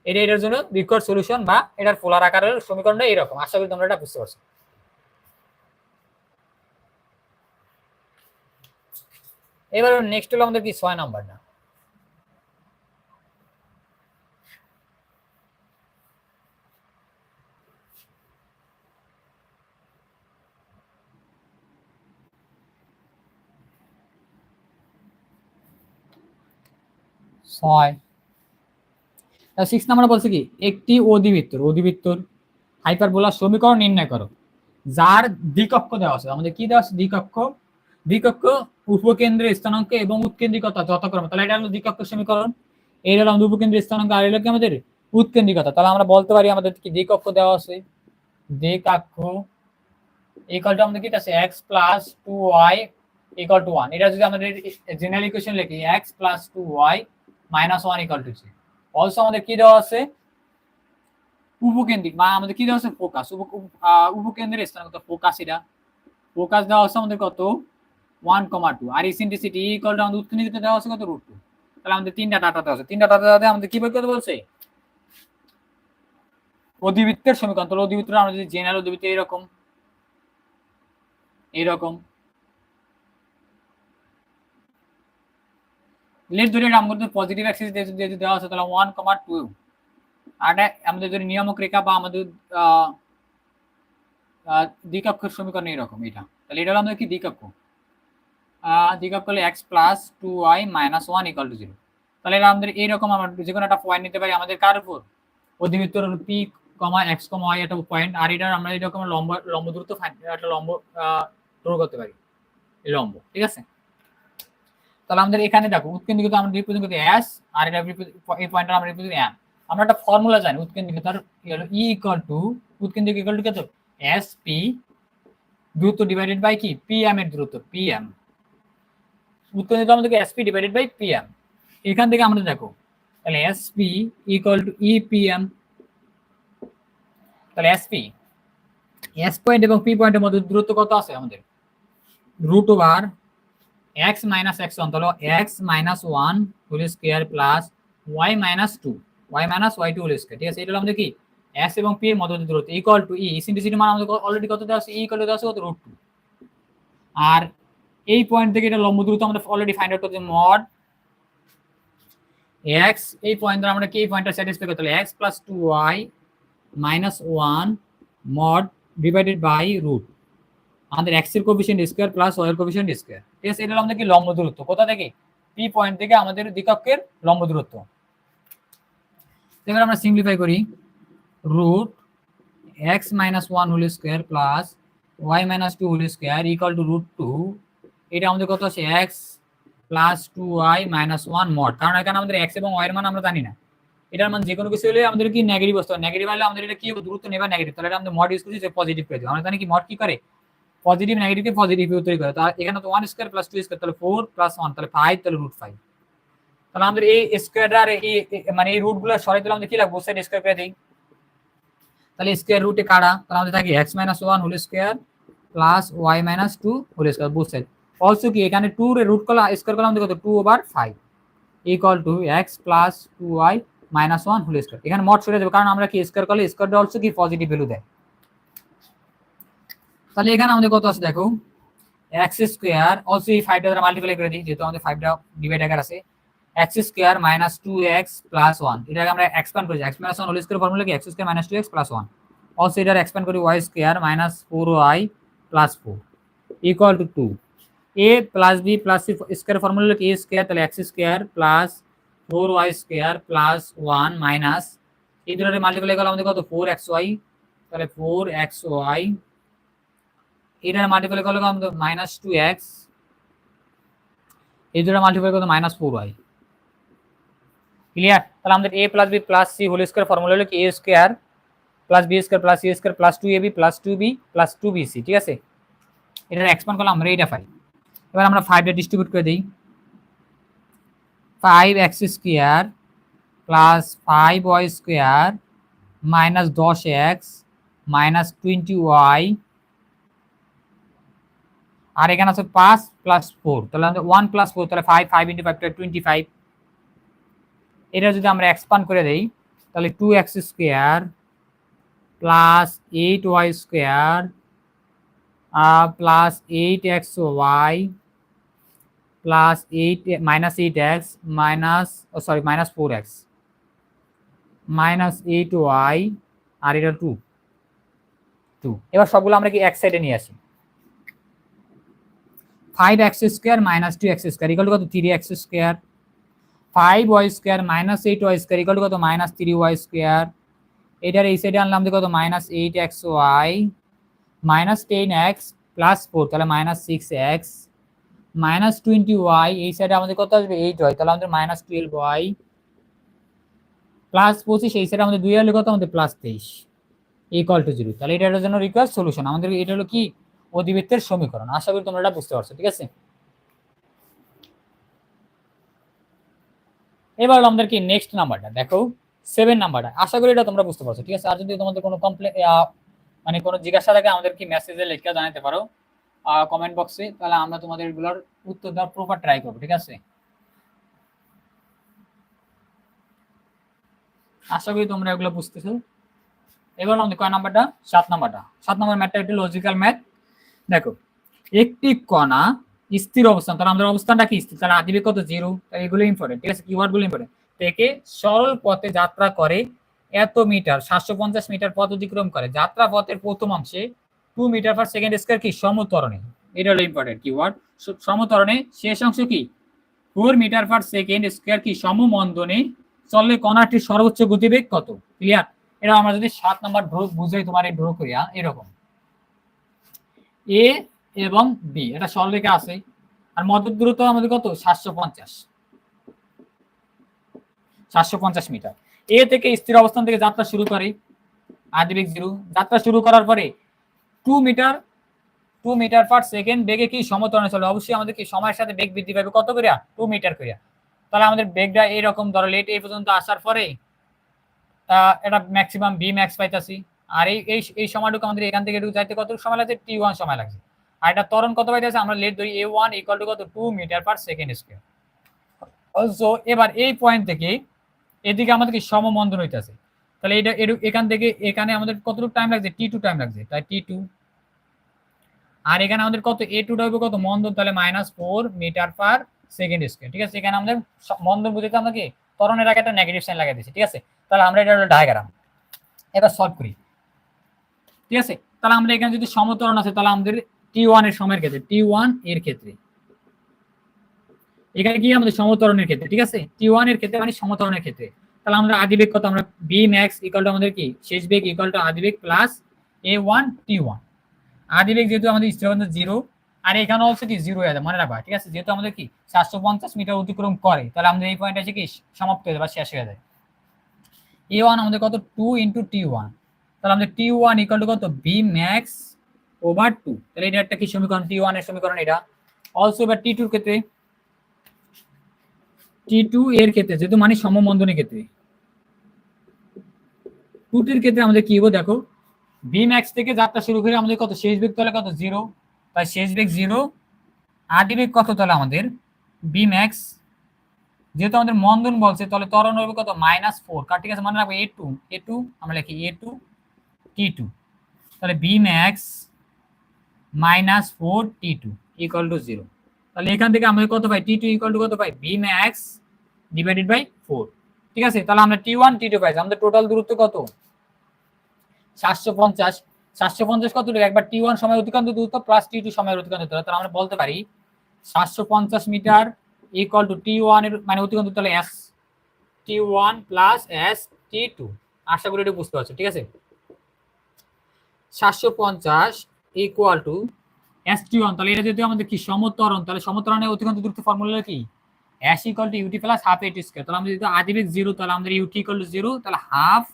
এটার জন্য রিকোয়ার্ড সলিউশন বা এটার পোলার আকারের সমীকরণটা এরকম। আশা করি তোমরা এটা বুঝতে পারছো। এবার নেক্সট হলো আমাদের কি 6 নাম্বারটা। ছয় 6 নাম্বার বলছে কি একটি অধিবৃত্তর হাইপারবোলার সমীকরণ নির্ণয় করো যার দ্বিকক্ষ দেওয়া আছে। আমাদের কি দেওয়া আছে? দ্বিকক্ষ উপকেন্দ্রের স্থানাঙ্ক এবং উৎকেন্দ্রিকতা যথাক্রমে। তাহলে এটা হলো দ্বিকক্ষ সমীকরণ, এই হলো আমাদের উপকেন্দ্রের স্থানাঙ্ক, আর এগুলো কি আমাদের উৎকেন্দ্রিকতা। তাহলে আমরা বলতে পারি আমাদের কি দ্বিকক্ষ দেওয়া আছে, দ্বিকক্ষ ইকুয়াল টু আমাদের কি আছে x plus 2y equal to 1। এটা যদি আমাদের জেনারেল ইকুয়েশন লিখি x plus 2y minus 1 equal to 0। Also আমাদের কি দেওয়া আছে উপকেন্দ্রিক, মানে আমাদের কি দেওয়া আছে ফোকাস, উপকেন্দ্রের স্থানাঙ্ক ফোকাস, এটা ফোকাস দেওয়া আছে আমাদের কত 1,2, আর ইসেন্ট্রিসিটি ইকুয়াল টু আমাদের উৎকেন্দ্রিকতা দেওয়া আছে কত √2। তাহলে আমাদের তিনটা ডাটা দেওয়া আছে, তিনটা ডাটা আমাদের কি বের করতে বলছে অধিবৃত্তের সমীকরণ। তাহলে অধিবৃত্ত আমরা যদি জেনারেল অধিবৃত্ত এরকম লেট ধরে আমাদের পজিটিভ অ্যাক্সিস যেহেতু দেওয়া আছে তাহলে 1,2, আর আমাদের যদি নিয়ামক রেখা বা আমাদের দ্বিকক্ষের সমীকরণ এরকম এটা। তাহলে এটা হলো আমাদের কি দ্বিকক্ষ হলে x plus 2y minus 1 equal to 0। তাহলে এটা আমাদের এইরকম আমরা যে কোনো একটা পয়েন্ট নিতে পারি আমাদের কার উপর অধিবৃত্তর p, x, y একটা পয়েন্ট, আর এটা আমরা এরকম লম্ব দূরত্ব একটা লম্ব ড্র করতে পারি, এই লম্ব, ঠিক আছে। তাহলে আমাদের এখানে দেখো উৎকেন্দ্রিকতা আমরা রিপ্রেজেন্ট করতে s, আর এটা এই পয়েন্টটা আমরা রিপ্রেজেন্ট m। আমরা একটা ফর্মুলা জানি উৎকেন্দ্রিকতার e ইকুয়াল টু উৎকেন্দ্রিক ইকুয়াল টু কত sp দূরত্ব ডিভাইডেড বাই কি pm এর দূরত্ব pm। উৎকেন্দ্রিকতা আমাদেরকে sp ডিভাইডেড বাই pm। এখান থেকে আমরা দেখো তাহলে sp ইকুয়াল টু epm। তাহলে sp s পয়েন্ট এবং p পয়েন্টের মধ্যে দূরত্ব কত আছে আমাদের √ওভার x মাইনাস x1, তাহলে x minus 1 whole square plus y minus 2 y minus y2 whole square, ঠিক আছে। এটা হলো আমাদের কি s এবং p এর মধ্যে দূরত্ব ইকুয়াল টু e, ইসেন্ট্রিসিটি মান আমাদের অলরেডি কত দেওয়া আছে e ইকুয়াল টু দেওয়া আছে কত √2, আর এই পয়েন্ট থেকে এটা লম্ব দূরত্ব আমরা অলরেডি ফাইন্ড আউট করতে মড x, এই পয়েন্ট দ্বারা আমরা কি এই পয়েন্টটা স্যাটিসফাই করতে হলে x plus 2y minus 1 mod divided by √ আমাদের x এর কোএফিশিয়েন্ট স্কয়ার প্লাস y এর কোএফিশিয়েন্ট স্কয়ার, ঠিক আছে। এটা হলো আমাদের কি লম্ব দূরত্ব কোথা থেকে p পয়েন্ট থেকে আমাদের দ্বিকক্ষের লম্ব দূরত্ব। এবার আমরা সিম্পলিফাই করি √x minus 1 whole square plus y minus 2 whole square equal to √2। এটা আমাদের কত আছে x plus 2y minus 1 mod, কারণ এখানে আমাদের x এবং y এর মান আমরা জানি না। এটার মান যে কোনো কিছু হলে আমাদের কি নেগেটিভ আসতে হবে, নেগেটিভ হলে আমাদের এটা কি দূরত্ব নেবা নেগেটিভ, তাহলে এটা আমাদের মড ইউজ করছি যে পজিটিভ করে দেব। আমরা জানি কি মড কি করে পজিটিভ নেগেটিভকে পজিটিভ তৈরি করে। তাহলে এখানে তো 1 স্কয়ার প্লাস 2 স্কয়ার তাহলে 4 প্লাস 1 তাহলে 5, তাহলে √5। তাহলে আমাদের এই স্কয়ার আর এই মানে এই রুটগুলো সরাই দিলে আমাদের কি লাগবে সাইড স্কয়ার করে দেই, তাহলে স্কয়ার রুটে কাটা, তাহলে আমাদের থাকে x - 1 whole square plus y - 2 whole square both side. Also কি এখানে 2 এর রুট কলা স্কয়ার করলে আমাদের কত 2/5 equal to x plus 2y minus 1 whole square. এখানে মড সরে যাবে কারণ আমরা কি স্কয়ার করলে স্কয়ারটা অলসো কি পজিটিভ ভ্যালু দেয়। তাহলে এখানে আমাদের কত আছে দেখো x স্কয়ার, অলসো এই 5 দ্বারা মাল্টিপ্লাই করে দিই যেহেতু আমাদের 5টা ডিভাইড আকার আছে, x square minus 2x plus 1, এটাকে আমরা এক্সপ্যান্ড করি x - 1 হোল স্কয়ার ফর্মুলা কি x square minus 2x plus 1। Also এটার এক্সপ্যান্ড করি y square minus 4y plus 4 equal to 2। a plus b plus c square formula কি a স্কয়ার, তাহলে x square plus 4y square plus 1 minus এই দুটোরে মাল্টিপ্লাই করলে আমাদের কত 4xy, তাহলে 4xy এটার মাল্টিপ্লাই করলে আমাদের মাইনাস 2x, এই দুটো মাল্টিপ্লাই করলে মাইনাস 4y। ক্লিয়ার? তাহলে আমাদের a plus b plus c whole square formula হলো কি a square plus b square plus c square plus 2ab plus 2b plus 2bc, ঠিক আছে। এটা এক্সপ্যান্ড করলে আমরা এটা পাই। এবার আমরা 5 টা ডিস্ট্রিবিউট করে দেই, 5x square plus 5y square minus 10x minus 20y আর এখানে আছে 5 প্লাস 4, তাহলে 1 প্লাস 4 তাহলে 5, 5 ইনটু 5 25। এটা যদি আমরা এক্সপান্ড করে দেই তাহলে 2x square plus 8y square plus 8xy plus 8 minus 8x minus minus 4x minus 8y আর এটা 2। এবার সবগুলো আমরা কি এক সাইডে নিয়ে আসি। 5x square minus 2x square equal to কত 3x square, 5y square minus 8y square equal to কত মাইনাস 3y স্কয়ার, এটার এই সাইডে আনলাম কত minus 8xy minus 10x plus 4 তাহলে মাইনাস 6x মাইনাস 20y, এই সাইডে আমাদের কত আসবে 8y তাহলে আমাদের মাইনাস 12y প্লাস 25, এই সাইডে আমাদের 2 হলে কত আমাদের প্লাস 23 ইকুয়াল টু 0। তাহলে এটার জন্য রিকোয়ার্ড সলিউশন আমাদের এটা হলো কি অধিবৃত্তের সমীকরণ। আশা করি তোমরা এটা বুঝতে পারছো, ঠিক আছে। এবার আমাদের কি নেক্সট নাম্বারটা দেখো 7 নাম্বারটা, আশা করি এটা তোমরা বুঝতে পারছো, ঠিক আছে। আর যদি তোমাদের কোনো মানে কোনো জিজ্ঞাসা থাকে আমাদের কি মেসেজে লিখে জানাতে পারো কমেন্ট বক্সে, তাহলে আমরা তোমাদের এগুলোর উত্তর দেওয়ার প্রপার ট্রাই করবো, ঠিক আছে। আশা করি তোমরা এগুলো বুঝতেছো। এবার আমাদের কয় নাম্বারটা 7 নাম্বারটা। 7 নাম্বার ম্যাথটা একটু লজিক্যাল ম্যাথ। দেখো একটি কণা স্থির অবস্থান, তাহলে আমাদের অবস্থানটা কি স্থির, তাহলে আদিবে কত 0, তাহলে এগুলো ইম্পর্টেন্ট, ঠিক আছে, কিওয়ার্ড গুলো ইম্পর্টেন্ট। থেকে সরল পথে যাত্রা করে এত মিটার 750 মিটার পথ অতিক্রম করে, যাত্রা পথের প্রথম অংশে 2 মিটার পার সেকেন্ড স্কয়ার কি সমতরণে, এটা হলো ইম্পর্টেন্ট কিওয়ার্ড। সমতরণে শেষ অংশ কি 4 মিটার পার সেকেন্ড স্কয়ার কি সমমন্দনে চললে কণাটির সর্বোচ্চ গতিবেগ কত। ক্লিয়ার। এটা আমরা যদি 7 নাম্বার ড্র বুঝাই তোমার এই ড্র করিয়া এরকম এ এবং বি, এটা সরলরেখা আছে আর মধ্য দূরত্ব আমাদের কত 750 মিটার। এ থেকে স্থির অবস্থান থেকে যাত্রা শুরু করে আদিবেগ 0, যাত্রা শুরু করার পরে 2 মিটার পার সেকেন্ড বেগে কি সমতরণে চলে, অবশ্যই আমাদের কি সময়ের সাথে বেগ বৃদ্ধি পাবে কত করিয়া 2 মিটার করিয়া। তাহলে আমাদের বেগটা এরকম ধরো লেট এই পর্যন্ত আসার পরে এটা ম্যাক্সিমাম বি ম্যাক্স পাইতাছি, আর এই সময়টুকু আমাদের এখান থেকে যাইতে কত সময় লাগছে t1 সময় লাগছে, আর এটা ত্বরণ কত পাইতেছে আমরা লেট ধরি a1 ইকুয়াল টু কত 2 metre per second square. Also এবার এই পয়েন্ট থেকে এদিকে আমাদের কি সমমন্দন হইতাছে, তাহলে এটা এখান থেকে এখানে আমাদের কতটুকু টাইম লাগছে t2 টাইম লাগছে, তাই t2, আর এখানে আমাদের কত a2 টা হবে কত মন্দন, তাহলে -4 মিটার পার সেকেন্ড স্কয়ার, ঠিক আছে। এখানে আমাদের মন্দন বুঝতে আমরা কি ত্বরণের আগে একটা নেগেটিভ সাইন লাগিয়ে দিয়েছি, ঠিক আছে। তাহলে আমরা এটা হলো ডায়াগ্রাম, এবার সলভ করি, ঠিক আছে। তাহলে আমরা এখানে যদি সমতরণ আছে তাহলে আমাদের t1 এর সময়ের ক্ষেত্রে t1 এর ক্ষেত্রে এখানে কি আমাদের সমতরণের ক্ষেত্রে, ঠিক আছে, t1 এর ক্ষেত্রে মানে সমতরণের ক্ষেত্রে, তাহলে আমরা আদিবেগ কত আমরা b max ইকুয়াল টু আমাদের কি শেষ বেগ ইকুয়াল টু আদিবেগ প্লাস a1 t1। আদিবেগ যেহেতু আমাদের স্থিরাঙ্ক 0 আর এখানে অলসো কি 0 হয়ে যায় মনে রাখবা, ঠিক আছে। যেহেতু আমাদের কি 750 মিটার অতিক্রম করে তাহলে আমাদের এই পয়েন্ট আছে কি সমাপ্ত হয়ে যায় বা শেষ হয়ে যায়। a1 আমাদের কত 2 ইনটু t1, তাহলে আমাদের t1 ইকুয়াল টু কত b max ওভার 2, তাহলে এটা একটা কি সমীকরণ t1 এর সমীকরণ এটা। অলসো এবার t2 এর ক্ষেত্রে t2 এর ক্ষেত্রে যেহেতু মানে সমমন্দনের ক্ষেত্রে 2 এর ক্ষেত্রে আমাদের কি হবে দেখো b max থেকে যাত্রা শুরু করে আমাদের কত শেষ বেগ তাহলে কত 0, তাই শেষ বেগ 0, আদি বেগ কত তাহলে আমাদের b max, যেহেতু আমাদের মন্দন বলছে তাহলে ত্বরণ হবে কত -4, কার ঠিক আছে মনে রাখবো a2 আমরা লিখি a2 t2, তাহলে b max -4 t2 equal to 0। তাহলে এখান থেকে আমাদের কত পাই t2 ইকুয়াল টু কত পাই b max ডিভাইডেড বাই 4, ঠিক আছে। তাহলে আমরা t1 t2 পাইছি, আমাদের টোটাল দূরত্ব কত 750 কত একবার t1 সময় অতিক্রান্ত দূরত্ব প্লাস t2 সময় অতিক্রান্ত দূরত্ব, তাহলে আমরা বলতে পারি 750 মিটার ইকুয়াল টু t1 এর মানে অতিক্রান্ত তাহলে s t1 plus s t2। আশা করি এটা বুঝতে পারছো, ঠিক আছে। 750 ইকুয়াল টু s t1, তাহলে এটা যদি আমাদের কি সমতরণ, তাহলে সমতরণের অতিক্রান্ত দূরত্ব ফর্মুলা কি s equal to ut plus half at square, তাহলে আমরা যদি আদিবেগ 0 তাহলে আমাদের ut ইকুয়াল টু 0, তাহলে হাফ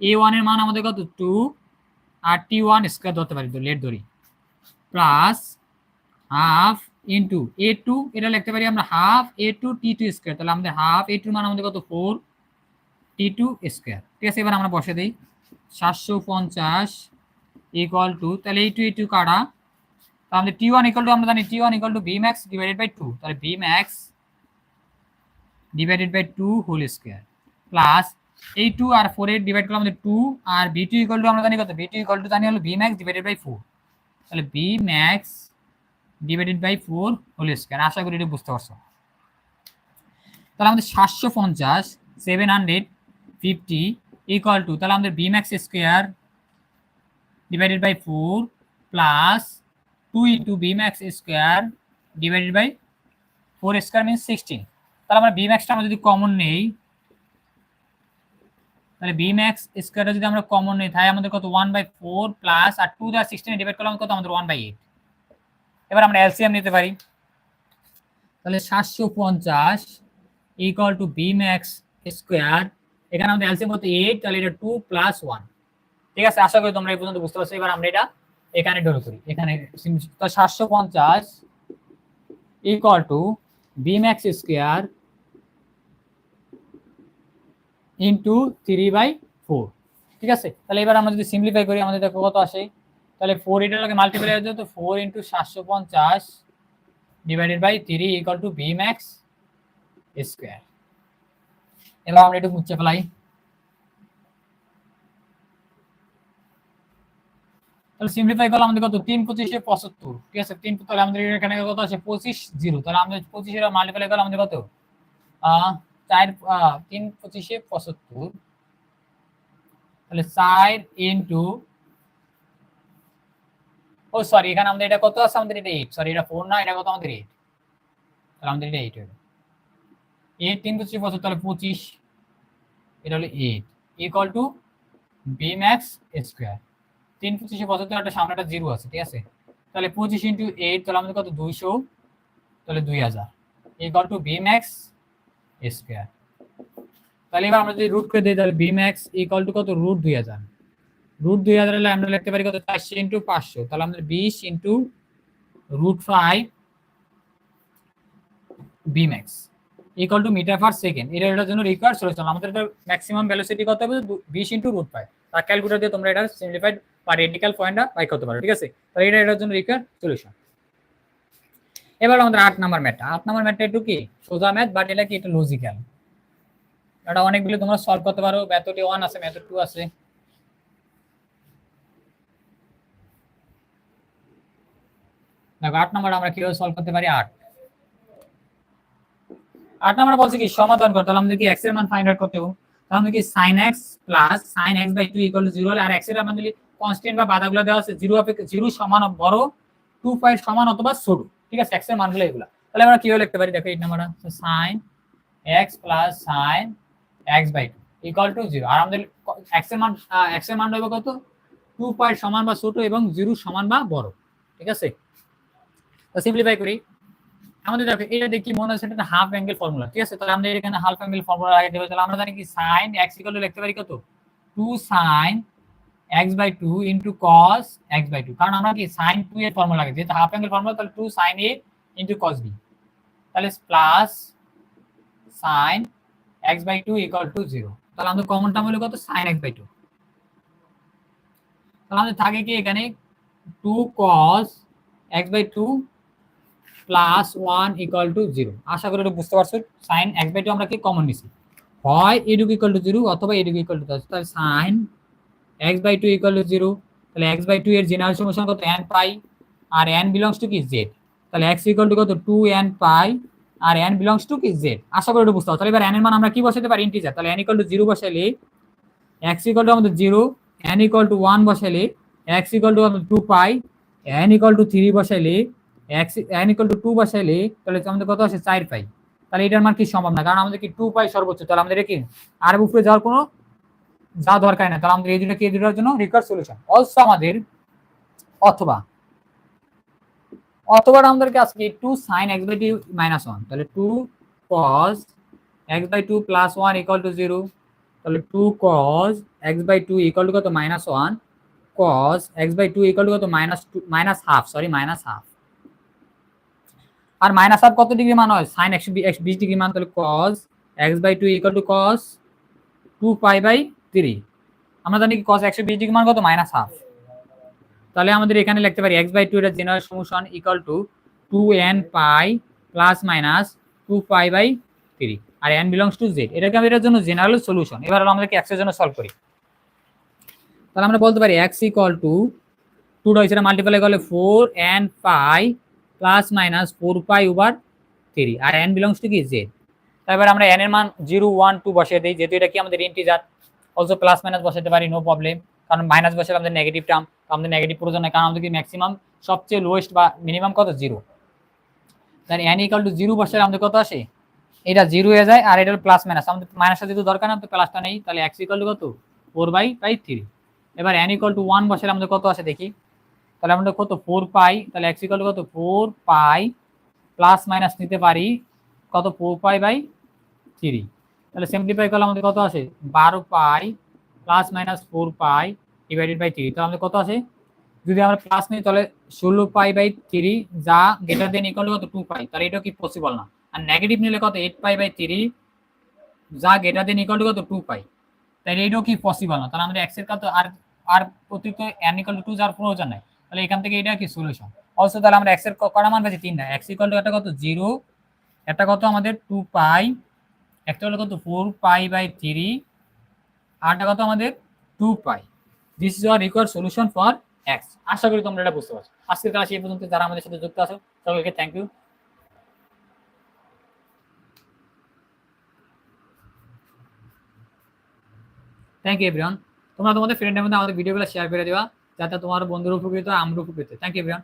a1 এর মান আমাদের কত 2 আর t1 স্কয়ার ধরতে পারি তো লেট ধরি প্লাস হাফ ইনটু a2, এটা লিখতে পারি আমরা হাফ a2 t2 স্কয়ার, তাহলে আমাদের হাফ a2 এর মান আমাদের কত 4 t2 স্কয়ার, ঠিক আছে। এবার আমরা বসে দেই 750 ইকুয়াল টু তাহলে a2 কাটা, আমাদের t1 ইকুয়াল টু আমরা জানি t1 equal to bmax divided by 2, তাহলে bmax divided by 2 whole square plus এই 2 আর 4 এর ডিভাইড করলে আমাদের 2 আর b2 ইকুয়াল টু আমরা জানি কত, b2 ইকুয়াল টু জানি হলো bmax ডিভাইডেড বাই 4, তাহলে bmax divided by 4 whole square. আশা করি এটা বুঝতে পারছো। তাহলে আমাদের 750 750 ইকুয়াল টু, তাহলে আমাদের bmax square divided by 4 plus 2 into bmax square divided by 4 square means 16। তাহলে আমরা bmax টা আমরা যদি কমন নেই, তাহলে bmax স্কয়ারটা যদি আমরা কমন নেই তাহলে আমাদের কত 1/4 প্লাস আর 2 দ্বারা 16 ডিভাইড করলে কত আমাদের 1/8। এবার আমরা এলসিএম নিতে পারি, তাহলে 750 ইকুয়াল টু bmax স্কয়ার, এখানে আমাদের এলসিএম কত 8, তাহলে এটা 2 প্লাস 1। ঠিক আছে, আশা করি তোমরা এই পর্যন্ত বুঝতে পারছো। এবার আমরা এটা এখানে ড্র করি, এখানে তো 750 equal to bmax square into 3/4। ঠিক আছে, তাহলে এবার আমরা যদি সিম্পলিফাই করি আমাদের দেখো কত আসে, তাহলে 4 এটার লগে মাল্টিপ্লাই হয়ে যায়, তো 4 into 750 divided by 3 equal to bmax square. এবার আমরা এটা মুছে ফেলাই, তাহলে সিম্পলিফাই করলে আমাদের কত 3 25 75। ঠিক আছে, 3, তাহলে আমাদের এখানে কত আসে 25 0, তাহলে আমাদের 25 এর মাল্টিপ্লাই করলে আমাদের কত 4 3 25 75, তাহলে 4 ইনটু ও সরি এখানে আমাদের এটা কত আছে, আমাদের এটা 8, সরি এটা 4 না, এটা কত আমাদের 8, তাহলে আমাদের এটা 8 হবে। 8 3 25 75, তাহলে 25, এটা হলো 8 ইকুয়াল টু bmax স্কয়ার। 3 25 75, একটা সামনে একটা 0 আছে। ঠিক আছে, তাহলে 25 ইনটু 8, তাহলে আমাদের কত 200, তাহলে 2000 ইকুয়াল টু bmax স্কয়ার। তাহলে এবার আমরা যদি রুট করে দিই, তাহলে bmax ইকুয়াল টু কত রুট 2000, রুট 2000 হলে আমরা লিখতে পারি কত 400 ইনটু 500, তাহলে আমাদের 20 into root 5 bmax equal to metre per second. এটার জন্য রিকোয়ার্ড সলিউশন আমাদের ম্যাক্সিমাম ভেলোসিটি কত হবে 20 ইনটু রুট 5। তার ক্যালকুলেটর দিয়ে তোমরা এটা সিম্পলিফাইড বা রেডিক্যাল পয়েন্টটা বাই করতে পারো। ঠিক আছে, তাহলে এটার জন্য রিকোয়ার্ড সলিউশন। এবার আমাদের 8 নাম্বার ম্যাথটা, 8 নাম্বার ম্যাথটা একটু কি সোজা ম্যাথ, বাট এটা কি একটু লজিক্যাল। এটা অনেকগুলো তোমরা সলভ করতে পারো, মেথড 1 আছে, মেথড 2 আছে। দেখো 8 নাম্বার আমরা কিভাবে সলভ করতে পারি। 8 নাম্বার বলছে কি সমাধান করতে, তাহলে আমাদের কি x এর মান ফাইন্ড আউট করতে হবে। তাহলে আমরা কি sin x plus sin x/2 0 হলে, আর x এর আমাদের কনস্ট্যান্ট বা বাধাগুলো দেওয়া আছে 0 সমান বড়, 2π সমান অথবা ছোট। ঠিক আছে, x এর মানগুলো এগুলা। তাহলে আমরা কিভাবে লিখতে পারি, দেখো 8 নাম্বারটা sin x plus sin x/2 0, আর আমাদের x এর মান হবে কত 2π সমান বা ছোট এবং 0 সমান বা বড়। ঠিক আছে, তো সিম্পলিফাই করি। আমাদের দেখো এটা দেখি মনে হচ্ছে এটা হাফ অ্যাঙ্গেল ফর্মুলা। ঠিক আছে, তাহলে আমরা এখানে হাফ অ্যাঙ্গেল ফর্মুলা লাগিয়ে দেব। তাহলে আমরা জানি কি sin x = লিখতে পারি কত 2 sin x/2 into cos x/2, কারণ আমরা কি sin 2 এর ফর্মুলা লাগে, যেহেতু হাফ অ্যাঙ্গেল ফর্মুলা, তাহলে 2 sin a into cos b, তাহলে প্লাস sin x/2 = 0। তাহলে আমাদের কমন টার্ম হলো কত sin x/2। তাহলে আমাদের থাকে কি এখানে 2 cos x/2 plus 1 equal to 0। আশা করি এটা বুঝতে পারছো। sin x/2 আমরা কি কমন নিছি, হয় এটুকু ইকুয়াল টু 0 অথবা এটুকু ইকুয়াল টু 10। তাহলে sin x/2 ইকুয়াল টু 0, তাহলে x/2 এর জেনারেল সলিউশন কত n পাই, আর n বিলংস টু কি z, তাহলে x ইকুয়াল টু কত 2n পাই, আর n বিলংস টু কি z। আশা করি এটা বুঝতে পারছো। তাহলে এবার n এর মান আমরা কি বসাতে পারি, ইন্টিজার। তাহলে n equal to 0 বসাইলে x equal two আমাদের 0, n equal to 1 বসাইলে x equal two আমাদের 2 পাই, n equal to 3 বসাইলে n equal to 2 বসাইলে তাহলে আমাদের কত আসে 4 পাই। তাহলে এটার মান কি সম্ভব না, কারণ আমাদের কি 2 পাই সর্বোচ্চ। তাহলে আমাদের কি আর উপরে যাওয়ার কোনো দরকার নাই। তাহলে আমাদের এই দুটো কি দুটোর জন্য রিকোয়ার্ড সলিউশন। অলসো আমাদের অথবা আমাদেরকে আজকে 2 sin x/2 - 1, তাহলে 2 cos x/2 plus 1 equal to 0, তাহলে 2 cos x/2 ইকুয়াল টু কত -1, cos x/2 ইকুয়াল টু কত -half, সরি -half। আর -half কত ডিগ্রি মান হয়, sin 120 ডিগ্রি মান। তাহলে cos x/2 equal to cos 2π/3। আমরা জানি কি cos 120 ডিগ্রি মান কত -half। তাহলে আমাদের এখানে লিখতে পারি x/2 এর general solution equal to 2n pi plus minus 2π/3 আর n বিলংস টু z। এটাকে আমি এর জন্য জেনারেল সলিউশন। এবার আমরা কি x এর জন্য সলভ করি। তাহলে আমরা বলতে পারি x ইকুয়াল টু 2 টা হইছে মাল্টিপ্লাই করলে 4n পাই প্লাস মাইনাস 4π/3 আর n বিলংস টু কি z। তারপর আমরা n এর মান 0 1 2 বসিয়ে দেই, যেহেতু এটা কি আমাদের ইন্টিজার। অলসো প্লাস মাইনাস বসাতে পারি, নো প্রবলেম, কারণ মাইনাস বসালে আমাদের নেগেটিভ টার্ম, তো আমাদের নেগেটিভ প্রয়োজন নাই, কারণ আমাদের কি ম্যাক্সিমাম সবচেয়ে লোয়েস্ট বা মিনিমাম কত 0। তাহলে n ইকুয়াল টু 0 বসালে আমাদের কত আসে, এটা 0 হয়ে যায়, আর এটা প্লাস মাইনাস, আমাদের মাইনাসটা যেহেতু দরকার না, তো প্লাসটা নেই, তাহলে x ইকুয়াল টু কত 4/3। এবার n ইকুয়াল টু 1 বসালে আমাদের কত আসে দেখি, তাহলে আমাদের কত 4π, তাহলে x ইকুয়াল টু কত 4π প্লাস মাইনাস নিতে পারি কত 4π/3। তাহলে সিম্পলিফাই করলে আমাদের কত আসে 12π প্লাস মাইনাস 4π ডিভাইডেড বাই 3। তো আমাদের কত আসে, যদি আমরা প্লাস নিই তাহলে 16π/3 যা গ্রেটার দেন ইকুয়াল টু কত 2π। তাহলে এটা কি পসিবল না। আর নেগেটিভ নিলে কত 8π/3 যা গ্রেটার দেন ইকুয়াল টু কত 2π। তাহলে এটাও কি পসিবল না। তাহলে আমাদের x এর কত আর অতিরিক্ত n ইকুয়াল টু 2 যার প্রয়োজন নাই। তাহলে এখান থেকে এটা কি সলিউশন। অলসো তাহলে আমরা x এর কটা মান পাচ্ছি 3টা। x ইকুয়াল টু এটা কত 0, এটা কত আমাদের 2π, একটা হলো কত 4π/3, আরটা কত আমাদের 2π। This is our required solution for x। আশা করি তোমরা এটা বুঝতে পারছো। আজকের ক্লাস এই পর্যন্ত। যারা আমাদের সাথে যুক্ত আছো সকলকে thank you. Thank you everyone. তোমরা তোমাদের ফ্রেন্ডের মধ্যে আমাদের ভিডিওগুলো শেয়ার করে দেওয়া, যাতে তোমার বন্ধুর উপকৃত, আমরা উপকৃত। Thank you everyone.